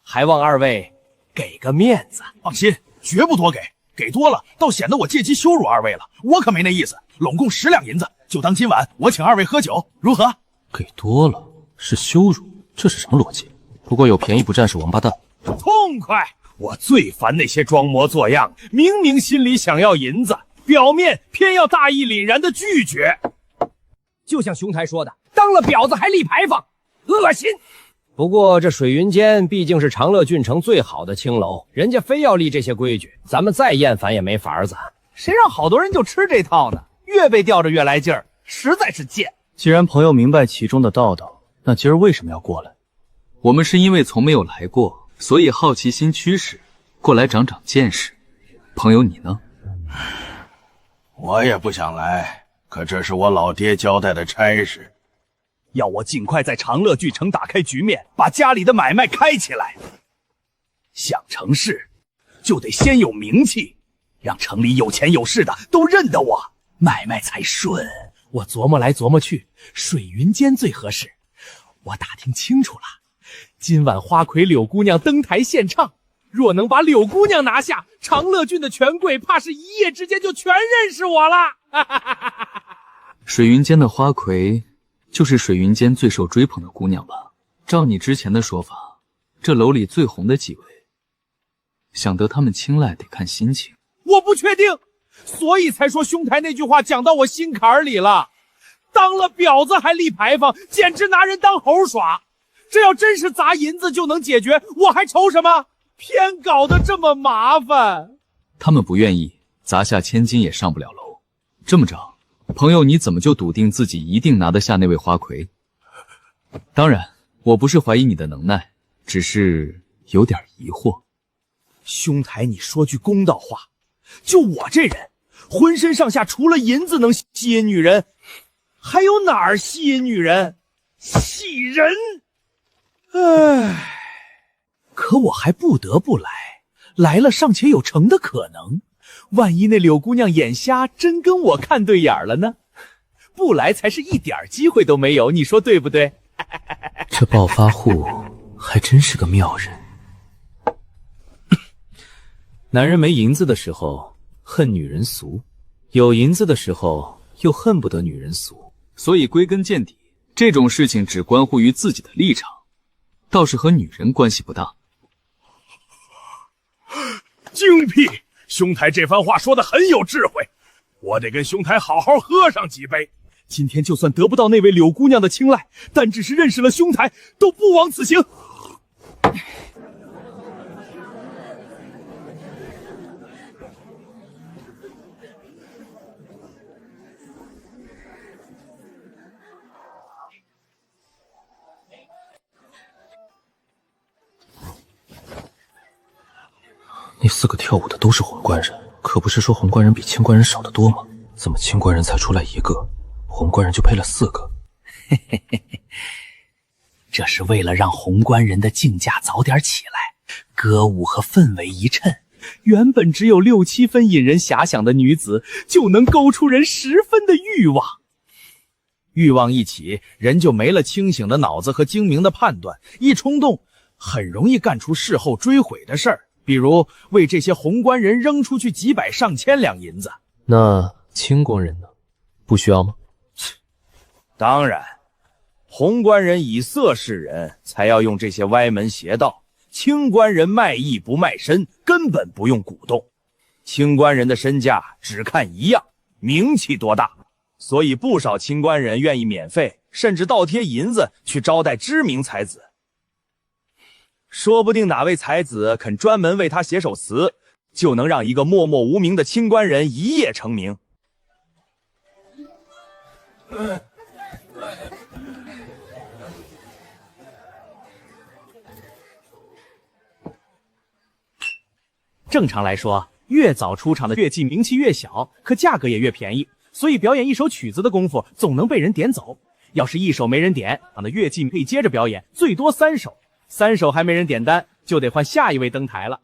还望二位给个面子。放心，绝不多给，给多了倒显得我借机羞辱二位了。我可没那意思，拢共10两银子，就当今晚我请二位喝酒，如何？给多了是羞辱，这是什么逻辑？不过有便宜不占是王八蛋。痛快！我最烦那些装模作样，明明心里想要银子，表面偏要大义凛然的拒绝。就像兄台说的，当了婊子还立牌坊，恶心。不过这水云间毕竟是长乐郡城最好的青楼，人家非要立这些规矩，咱们再厌烦也没法子。谁让好多人就吃这套呢？越被吊着越来劲儿，实在是贱。既然朋友明白其中的道道，那今儿为什么要过来？我们是因为从没有来过，所以好奇心驱使，过来长长见识。朋友你呢？我也不想来，可这是我老爹交代的差事，要我尽快在长乐郡城打开局面，把家里的买卖开起来。想成事，就得先有名气，让城里有钱有势的都认得我，买卖才顺。我琢磨来琢磨去，水云间最合适。我打听清楚了，今晚花魁柳姑娘登台献唱，若能把柳姑娘拿下，长乐郡的权贵怕是一夜之间就全认识我了。水云间的花魁就是水云间最受追捧的姑娘吧？照你之前的说法，这楼里最红的几位，想得他们青睐得看心情。我不确定，所以才说兄台那句话讲到我心坎里了。当了婊子还立牌坊，简直拿人当猴耍。这要真是砸银子就能解决，我还愁什么？偏搞得这么麻烦。他们不愿意，砸下千金也上不了楼。这么着，朋友你怎么就笃定自己一定拿得下那位花魁？当然，我不是怀疑你的能耐，只是有点疑惑。兄台，你说句公道话，就我这人，浑身上下除了银子能吸引女人，还有哪儿吸引女人？吸人！唉，可我还不得不来，来了尚且有成的可能。万一那柳姑娘眼瞎，真跟我看对眼了呢？不来才是一点机会都没有，你说对不对？这暴发户还真是个妙人。男人没银子的时候恨女人俗，有银子的时候又恨不得女人俗。所以归根见底，这种事情只关乎于自己的立场，倒是和女人关系不大。精辟！兄台这番话说得很有智慧，我得跟兄台好好喝上几杯。今天就算得不到那位柳姑娘的青睐，但只是认识了兄台，都不枉此行。那4个跳舞的都是红官人，可不是说红官人比青官人少得多吗？怎么青官人才出来1个，红官人就配了4个？嘿嘿嘿嘿，这是为了让红官人的竞价早点起来，歌舞和氛围一衬，原本只有6、7分引人遐想的女子，就能勾出人10分的欲望。欲望一起，人就没了清醒的脑子和精明的判断，一冲动，很容易干出事后追悔的事儿。比如为这些红官人扔出去几百上千两银子。那青官人呢？不需要吗？当然，红官人以色示人，才要用这些歪门邪道。青官人卖艺不卖身，根本不用鼓动。青官人的身价只看一样，名气多大。所以不少青官人愿意免费，甚至倒贴银子去招待知名才子。说不定哪位才子肯专门为他写首词，就能让一个默默无名的清官人一夜成名。正常来说，越早出场的乐伎名气越小，可价格也越便宜，所以表演一首曲子的功夫总能被人点走。要是1首没人点，那乐伎可以接着表演，最多3首。3首还没人点单，就得换下一位登台了。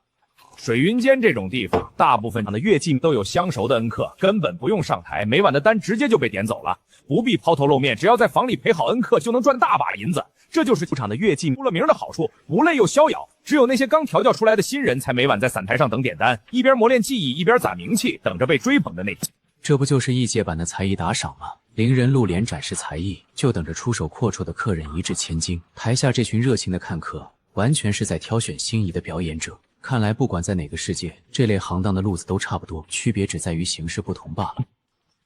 水云间这种地方，大部分的乐伎都有相熟的恩客，根本不用上台，每晚的单直接就被点走了，不必抛头露面，只要在房里陪好恩客，就能赚大把银子。这就是出场的乐伎出了名的好处，不累又逍遥。只有那些刚调教出来的新人，才每晚在散台上等点单，一边磨练技艺，一边攒名气，等着被追捧的那天。这不就是艺界版的才艺打赏吗？伶人露脸展示才艺，就等着出手阔绰的客人一掷千金。台下这群热情的看客，完全是在挑选心仪的表演者。看来不管在哪个世界，这类行当的路子都差不多，区别只在于形式不同罢了。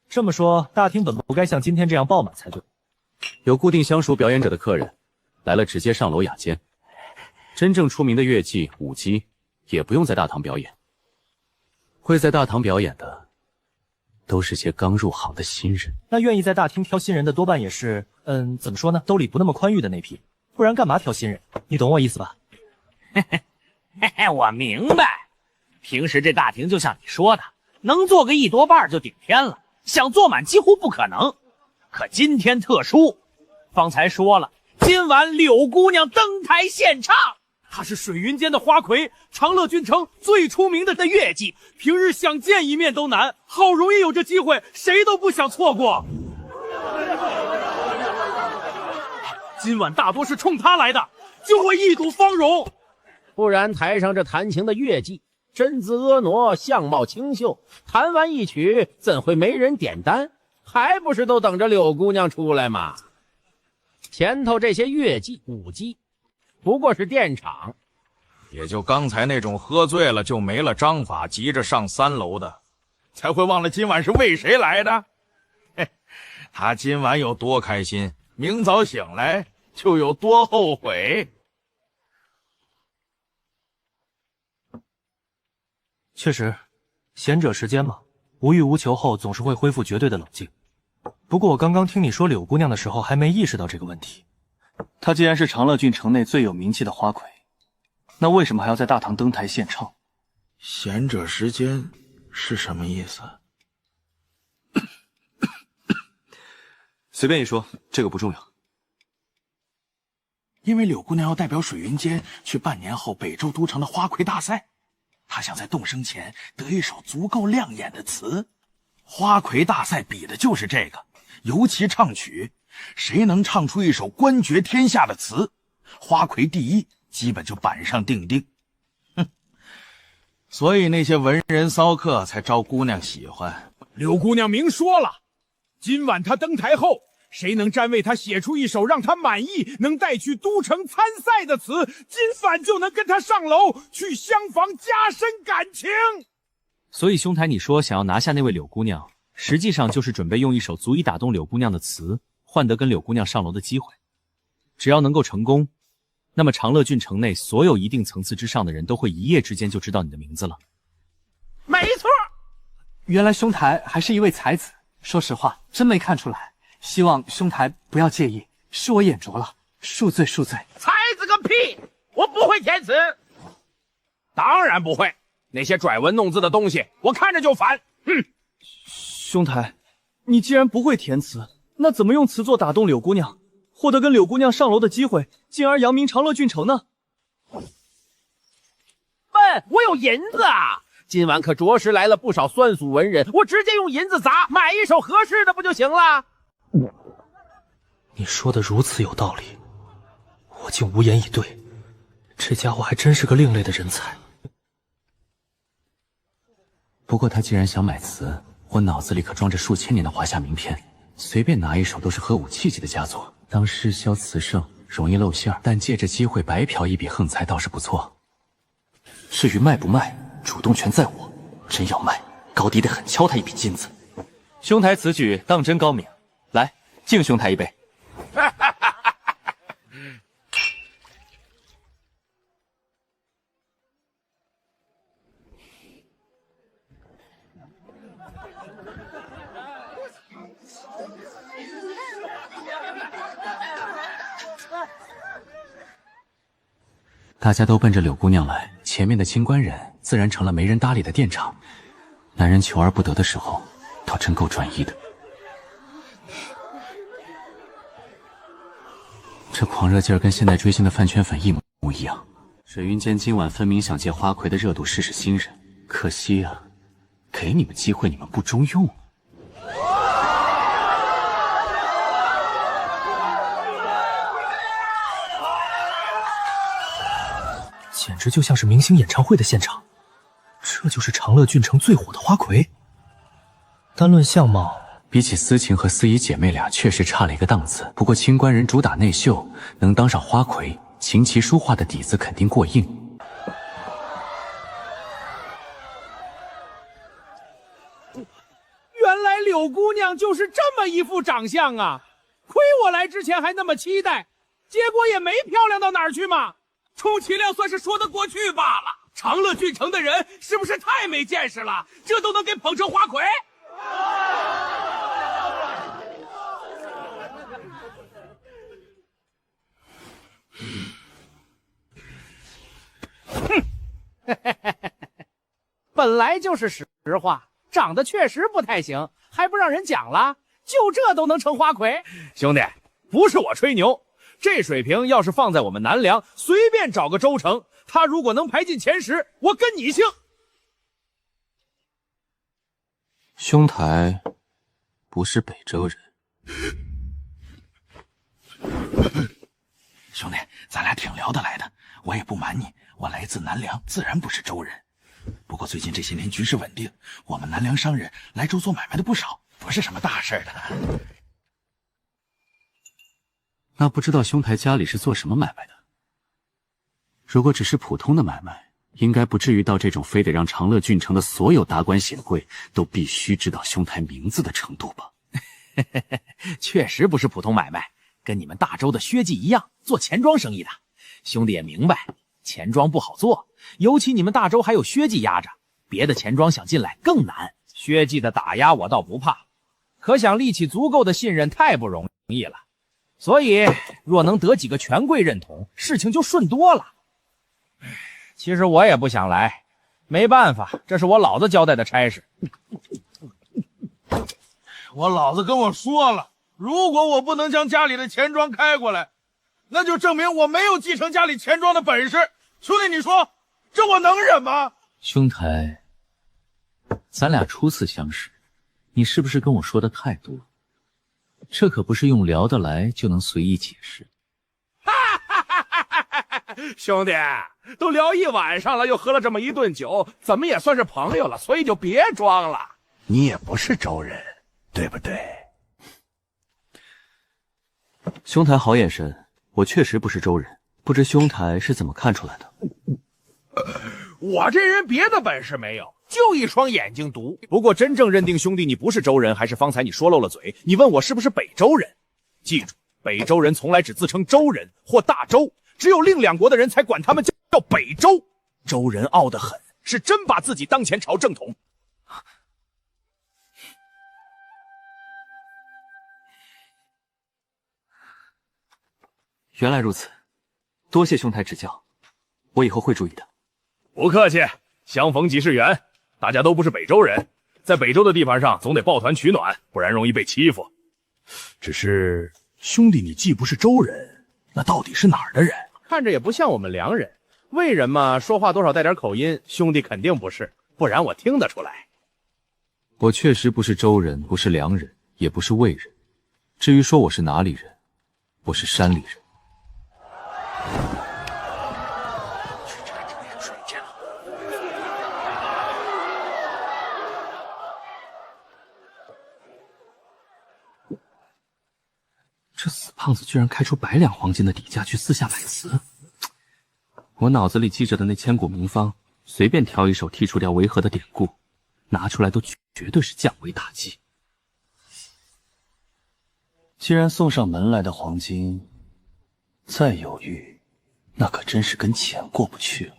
这么说，大厅本不该像今天这样爆满才对。有固定相熟表演者的客人来了，直接上楼雅间。真正出名的乐伎、舞姬也不用在大堂表演，会在大堂表演的都是些刚入行的新人。那愿意在大厅挑新人的多半也是，怎么说呢，兜里不那么宽裕的那批，不然干嘛挑新人？你懂我意思吧？嘿嘿嘿嘿，我明白。平时这大厅就像你说的，能坐个1多半就顶天了，想坐满几乎不可能。可今天特殊，方才说了，今晚柳姑娘登台献唱。她是水云间的花魁，长乐郡城最出名的乐伎，平日想见一面都难，好容易有这机会，谁都不想错过。今晚大多是冲她来的，就我一睹芳容。不然台上这弹琴的乐伎身姿婀娜，相貌清秀，弹完一曲怎会没人点单？还不是都等着柳姑娘出来吗？前头这些乐伎、舞姬不过是垫场，也就刚才那种喝醉了就没了章法，急着上3楼的，才会忘了今晚是为谁来的。嘿，他今晚有多开心，明早醒来就有多后悔。确实，贤者时间嘛，无欲无求后总是会恢复绝对的冷静。不过我刚刚听你说柳姑娘的时候，还没意识到这个问题。他既然是长乐郡城内最有名气的花魁，那为什么还要在大堂登台献唱？贤者时间是什么意思？随便一说，这个不重要。因为柳姑娘要代表水云间去半年后北周都城的花魁大赛，她想在动身前得一首足够亮眼的词。花魁大赛比的就是这个，尤其唱曲，谁能唱出一首冠绝天下的词，花魁第一，基本就板上钉钉。哼，所以那些文人骚客才招姑娘喜欢。柳姑娘明说了，今晚她登台后，谁能占为她写出一首让她满意、能带去都城参赛的词，今晚就能跟她上楼去厢房加深感情。所以兄台，你说想要拿下那位柳姑娘，实际上就是准备用一首足以打动柳姑娘的词，换得跟柳姑娘上楼的机会。只要能够成功，那么长乐郡城内所有一定层次之上的人都会一夜之间就知道你的名字了。没错，原来兄台还是一位才子，说实话，真没看出来。希望兄台不要介意，是我眼拙了，恕罪恕罪。才子个屁！我不会填词，当然不会。那些拽文弄字的东西，我看着就烦。哼！兄台，你既然不会填词，那怎么用词作打动柳姑娘，获得跟柳姑娘上楼的机会，进而扬名长乐郡城呢？笨，我有银子啊！今晚可着实来了不少酸俗文人，我直接用银子砸，买一首合适的不就行了？你说的如此有道理，我竟无言以对。这家伙还真是个另类的人才。不过他既然想买词，我脑子里可装着数千年的华夏名篇，随便拿一首都是歌舞气息的佳作。当诗销词盛，容易露馅儿，但借着机会白嫖一笔横财倒是不错。至于卖不卖，主动权在我。真要卖，高低得狠敲他一笔金子。兄台此举当真高明，来敬兄台一杯。大家都奔着柳姑娘来，前面的清官人自然成了没人搭理的电场。男人求而不得的时候，倒真够专一的。这狂热劲儿跟现在追星的饭圈粉一模一样。水云间今晚分明想借花魁的热度试试新人，可惜啊，给你们机会你们不中用。简直就像是明星演唱会的现场，这就是长乐郡城最火的花魁。单论相貌，比起思晴和思怡姐妹俩，确实差了一个档次。不过清官人主打内秀，能当上花魁，琴棋书画的底子肯定过硬。原来柳姑娘就是这么一副长相啊！亏我来之前还那么期待，结果也没漂亮到哪儿去嘛。充其量算是说得过去罢了。长乐郡城的人是不是太没见识了？这都能给捧成花魁？本来就是实话，长得确实不太行，还不让人讲了？就这都能成花魁？兄弟，不是我吹牛。这水平要是放在我们南梁，随便找个州城，他如果能排进前10，我跟你姓。兄台不是北周人。兄弟，咱俩挺聊得来的，我也不瞒你，我来自南梁，自然不是周人。不过最近这些年局势稳定，我们南梁商人来州做买卖的不少，不是什么大事的。那不知道兄台家里是做什么买卖的？如果只是普通的买卖，应该不至于到这种非得让长乐郡城的所有达官显贵都必须知道兄台名字的程度吧？确实不是普通买卖，跟你们大周的薛记一样，做钱庄生意的。兄弟也明白，钱庄不好做，尤其你们大周还有薛记压着，别的钱庄想进来更难。薛记的打压我倒不怕，可想立起足够的信任太不容易了。所以若能得几个权贵认同，事情就顺多了。其实我也不想来，没办法，这是我老子交代的差事。我老子跟我说了，如果我不能将家里的钱庄开过来，那就证明我没有继承家里钱庄的本事。兄弟，你说这我能忍吗？兄台，咱俩初次相识，你是不是跟我说的太多？这可不是用聊得来就能随意解释。兄弟，都聊一晚上了，又喝了这么一顿酒，怎么也算是朋友了，所以就别装了。你也不是周人，对不对？兄台好眼神，我确实不是周人，不知兄台是怎么看出来的？我这人别的本事没有，就一双眼睛毒。不过真正认定兄弟你不是周人，还是方才你说漏了嘴。你问我是不是北周人？记住，北周人从来只自称周人或大周，只有另两国的人才管他们叫北周。周人傲得很，是真把自己当前朝正统。原来如此，多谢兄台指教，我以后会注意的。不客气，相逢即是缘。大家都不是北周人，在北周的地盘上总得抱团取暖，不然容易被欺负。只是兄弟，你既不是周人，那到底是哪儿的人？看着也不像我们梁人，魏人嘛，说话多少带点口音，兄弟肯定不是，不然我听得出来。我确实不是周人，不是梁人，也不是魏人。至于说我是哪里人，我是山里人。这死胖子居然开出100两黄金的底价去私下买词，我脑子里记着的那千古名方，随便挑一首剔除掉违和的典故，拿出来都绝对是降维打击。既然送上门来的黄金，再犹豫，那可真是跟钱过不去了。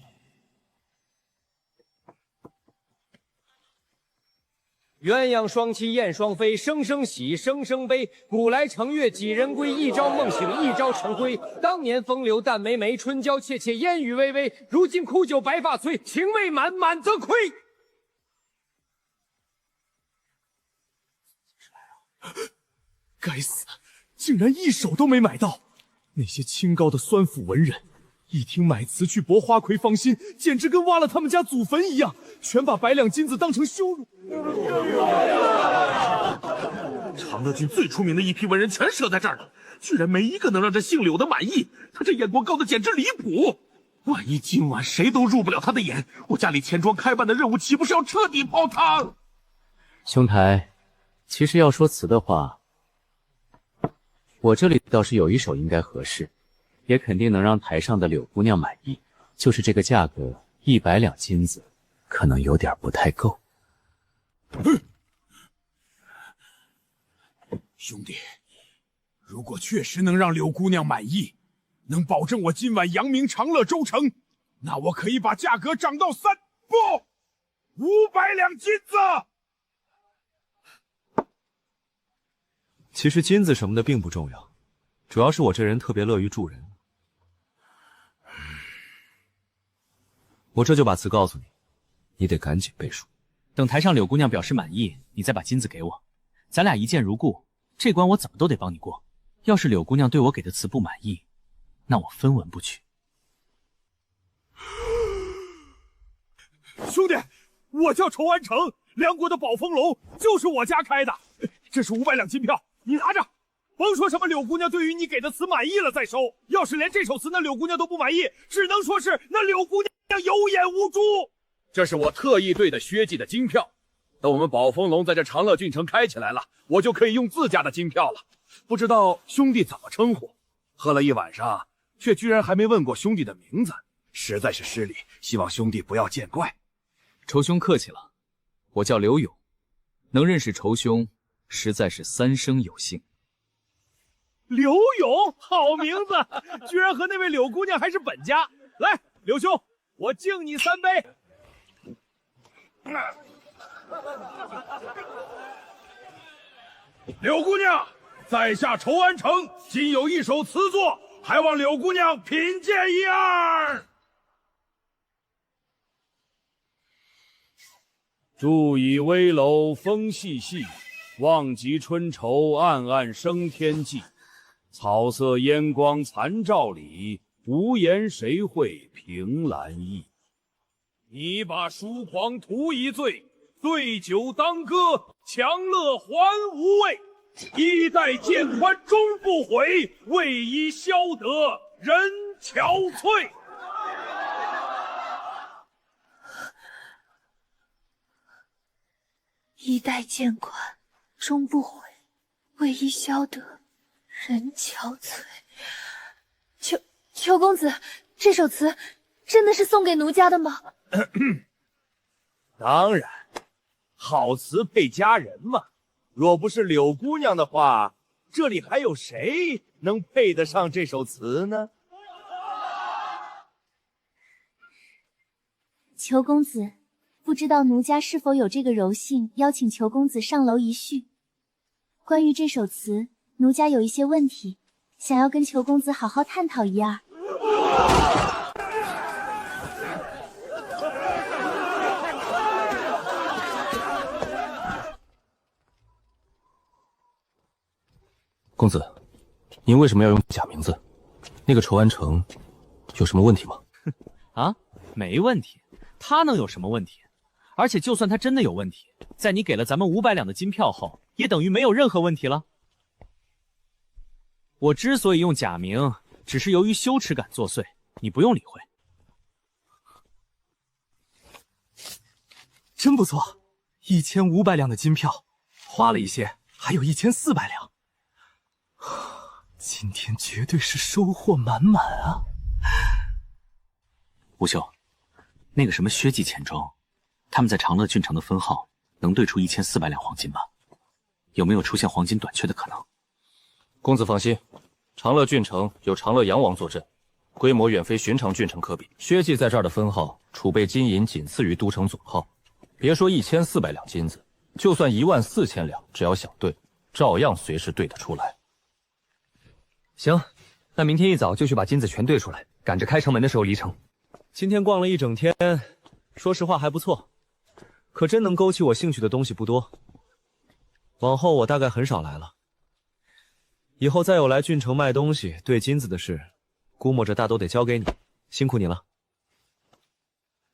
鸳鸯双栖燕双飞，生生喜，生生悲。古来成乐几人归？一朝梦醒，一朝成灰。当年风流淡眉眉，春娇怯怯，烟雨微微。如今苦酒白发催，情未满，满则亏。该死，竟然一首都没买到！那些清高的酸腐文人，一听买词去博花魁芳心，简直跟挖了他们家祖坟一样，全把100两金子当成羞辱。长乐郡最出名的一批文人全折在这儿了，居然没一个能让这姓柳的满意，他这眼光高的简直离谱。万一今晚谁都入不了他的眼，我家里钱庄开办的任务岂不是要彻底泡汤？兄台，其实要说词的话，我这里倒是有一首应该合适，也肯定能让台上的柳姑娘满意。就是这个价格，100两金子，可能有点不太够。兄弟，如果确实能让柳姑娘满意，能保证我今晚扬名长乐州城，那我可以把价格涨到500两金子。其实金子什么的并不重要，主要是我这人特别乐于助人。我这就把词告诉你，你得赶紧背书。等台上柳姑娘表示满意，你再把金子给我，咱俩一见如故，这关我怎么都得帮你过。要是柳姑娘对我给的词不满意，那我分文不取。兄弟，我叫仇安成，梁国的宝丰楼就是我家开的，这是500两金票，你拿着。甭说什么柳姑娘对于你给的词满意了再收，要是连这首词那柳姑娘都不满意，只能说是那柳姑娘有眼无珠。这是我特意兑的薛记的金票，等我们宝丰隆在这长乐郡城开起来了，我就可以用自家的金票了。不知道兄弟怎么称呼？喝了一晚上，却居然还没问过兄弟的名字，实在是失礼，希望兄弟不要见怪。仇兄客气了，我叫刘勇，能认识仇兄，实在是3生有幸。刘勇，好名字，居然和那位柳姑娘还是本家。来，柳兄，我敬你3杯。柳姑娘，在下仇安成今有一首词作，还望柳姑娘品鉴一二。筑以危楼风细细，望极春愁暗暗生天际。草色烟光残照里，无言谁会凭栏意。你把疏狂图一醉，对酒当歌，强乐还无味。衣带渐宽终不悔，为伊消得人憔悴。衣带渐宽终不悔，为伊消得人憔悴。邱公子，这首词真的是送给奴家的吗？当然，好词配佳人嘛。若不是柳姑娘的话，这里还有谁能配得上这首词呢？邱公子，不知道奴家是否有这个荣幸邀请邱公子上楼一叙？关于这首词，奴家有一些问题，想要跟邱公子好好探讨一二。公子，您为什么要用假名字？那个仇安成有什么问题吗？啊，没问题，他能有什么问题？而且就算他真的有问题，在你给了咱们500两的金票后，也等于没有任何问题了。我之所以用假名，只是由于羞耻感作祟，你不用理会。真不错，1500两的金票，花了一些，还有1400两。今天绝对是收获满满啊！吴秀，那个什么薛记钱庄，他们在长乐郡城的分号能兑出1400两黄金吗？有没有出现黄金短缺的可能？公子放心，长乐郡城有长乐阳王坐镇，规模远非寻常郡城可比。薛记在这儿的分号储备金银仅次于都城总号，别说1400两金子，就算14000两，只要想兑，照样随时兑得出来。行，那明天一早就去把金子全兑出来，赶着开城门的时候离城。今天逛了一整天，说实话还不错，可真能勾起我兴趣的东西不多。往后我大概很少来了。以后再有来郡城卖东西、兑金子的事，估摸着大都得交给你，辛苦你了。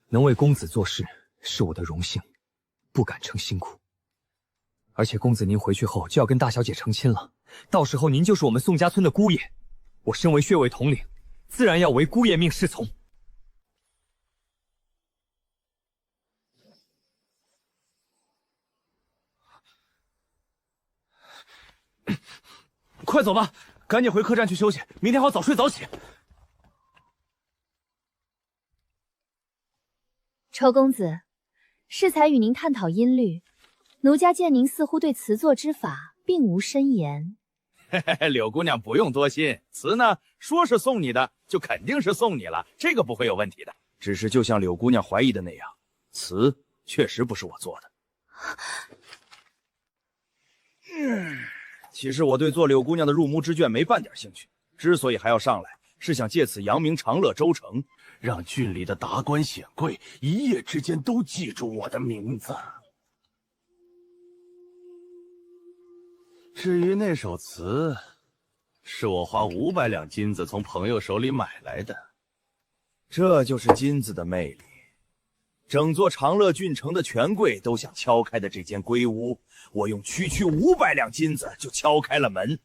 能为公子做事是我的荣幸，不敢称辛苦。而且公子您回去后就要跟大小姐成亲了，到时候您就是我们宋家村的姑爷，我身为薛伟统领，自然要为姑爷命是从。快走吧，赶紧回客栈去休息，明天好早睡早起。仇公子，适才与您探讨音律。奴家见您似乎对词作之法并无深研。嘿嘿，柳姑娘不用多心，词呢说是送你的，就肯定是送你了，这个不会有问题的。只是就像柳姑娘怀疑的那样，词确实不是我做的。其实我对做柳姑娘的入幕之眷没半点兴趣，之所以还要上来，是想借此扬名长乐州城，让郡里的达官显贵一夜之间都记住我的名字。至于那首词，是我花500两金子从朋友手里买来的。这就是金子的魅力。整座长乐郡城的权贵都想敲开的这间龟屋，我用区500两金子就敲开了门。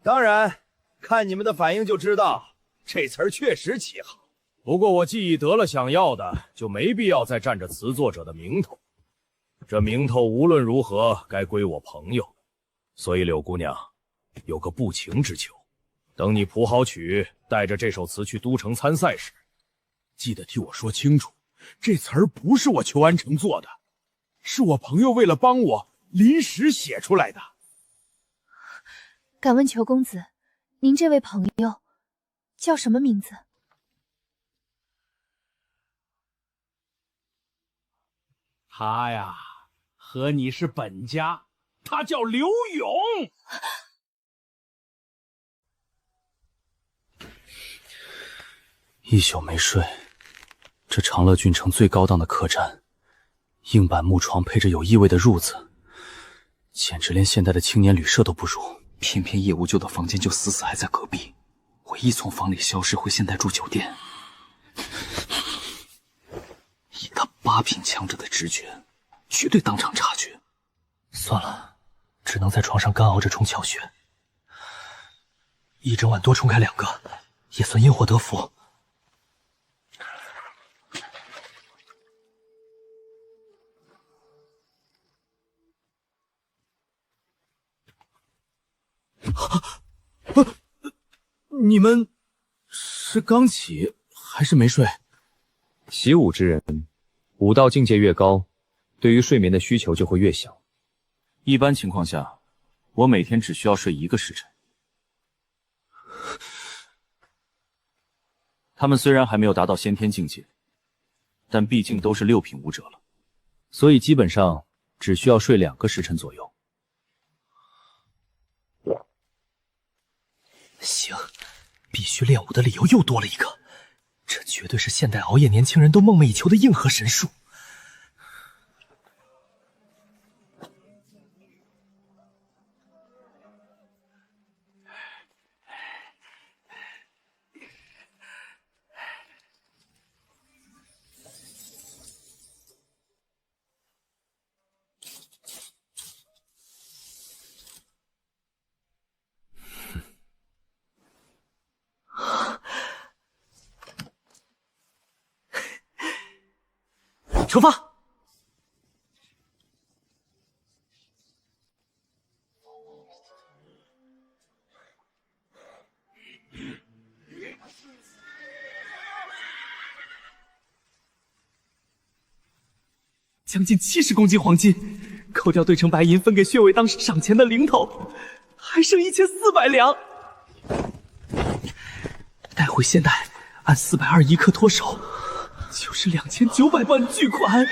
当然，看你们的反应就知道，这词儿确实奇好。不过我既已得了想要的，就没必要再占着词作者的名头。这名头无论如何该归我朋友。所以柳姑娘，有个不情之求，等你谱好曲，带着这首词去都城参赛时，记得替我说清楚，这词儿不是我裘安成做的，是我朋友为了帮我临时写出来的。敢问裘公子，您这位朋友叫什么名字？他呀，和你是本家。他叫刘勇。一宿没睡，这长乐郡城最高档的客栈，硬板木床配着有异味的褥子，简直连现代的青年旅社都不如。偏偏叶无咎的房间就死死还在隔壁，我一从房里消失回现代住酒店，以他8品强者的直觉，绝对当场察觉。算了，只能在床上干熬着冲巧穴，一整晚多冲开2个，也算因祸得福。你们是刚起还是没睡？习武之人，武道境界越高，对于睡眠的需求就会越小。一般情况下，我每天只需要睡1个时辰。他们虽然还没有达到先天境界，但毕竟都是6品武者了，所以基本上只需要睡2个时辰左右。行，必须练武的理由又多了一个，这绝对是现代熬夜年轻人都梦寐以求的硬核神术。出发！将近70公斤黄金，扣掉兑成白银分给穴位当赏钱的零头，还剩1400两。带回现代，按421克脱手。就是2900万巨款，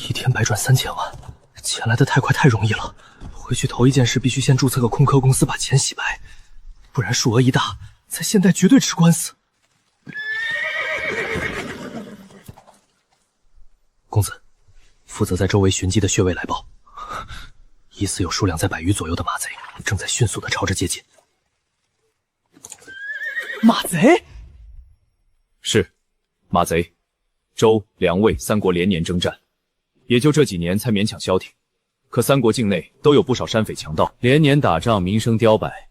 一天白赚3000万，钱来的太快太容易了。回去头一件事必须先注册个空壳公司把钱洗白，不然数额一大，在现代绝对吃官司。公子，负责在周围寻迹的穴位来报，疑似有数量在100余左右的马贼，正在迅速的朝着接近。马贼？是，马贼。周、梁、魏3国连年征战，也就这几年才勉强消停。可3国境内都有不少山匪强盗，连年打仗，名声凋败，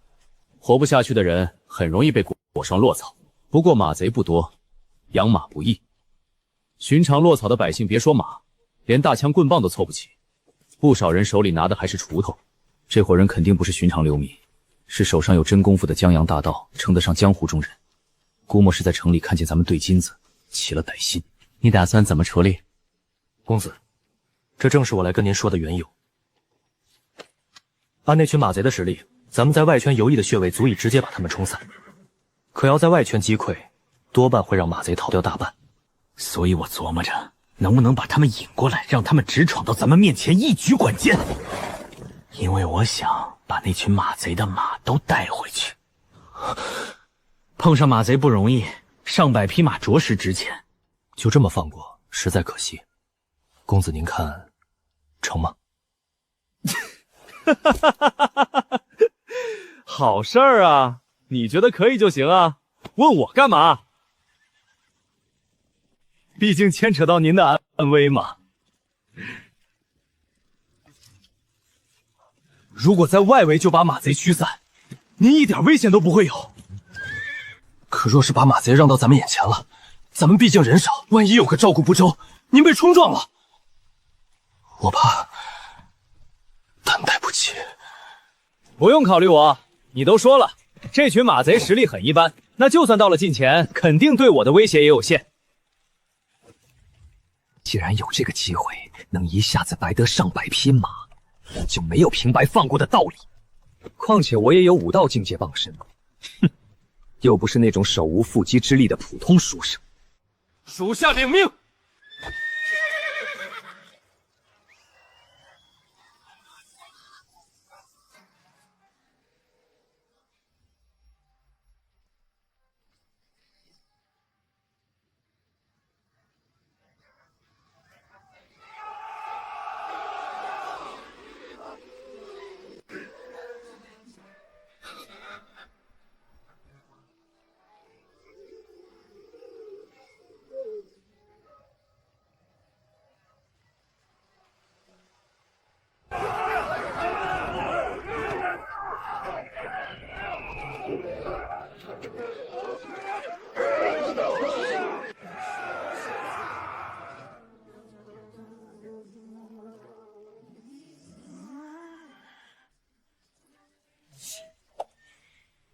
活不下去的人很容易被裹上落草。不过马贼不多，养马不易。寻常落草的百姓别说马，连大枪棍棒都凑不齐，不少人手里拿的还是锄头。这伙人肯定不是寻常流民，是手上有真功夫的江洋大盗，称得上江湖中人。估摸是在城里看见咱们对金子，起了歹心。你打算怎么处理？公子，这正是我来跟您说的缘由。按那群马贼的实力，咱们在外圈游弋的穴位足以直接把他们冲散，可要在外圈击溃，多半会让马贼逃掉大半。所以我琢磨着，能不能把他们引过来，让他们直闯到咱们面前，一举管歼。因为我想把那群马贼的马都带回去。碰上马贼不容易，上百匹马着实值钱。就这么放过，实在可惜。公子您看成吗？好事儿啊，你觉得可以就行啊，问我干嘛？毕竟牵扯到您的安危嘛。如果在外围就把马贼驱散，您一点危险都不会有。可若是把马贼让到咱们眼前了，咱们毕竟人少，万一有个照顾不周，您被冲撞了，我怕担待不起。不用考虑我，你都说了，这群马贼实力很一般，那就算到了近前，肯定对我的威胁也有限。既然有这个机会，能一下子白得上百匹马，就没有平白放过的道理。况且我也有武道境界傍身，哼，又不是那种手无缚鸡之力的普通书生。属下领命。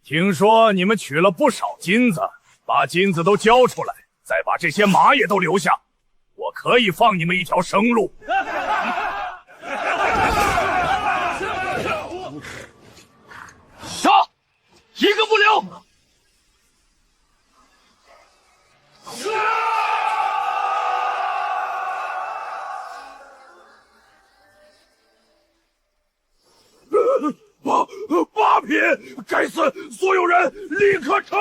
听说你们取了不少金子，把金子都交出来，再把这些马也都留下，我可以放你们一条生路。杀！一个不留！八品，该死！所有人立刻撤！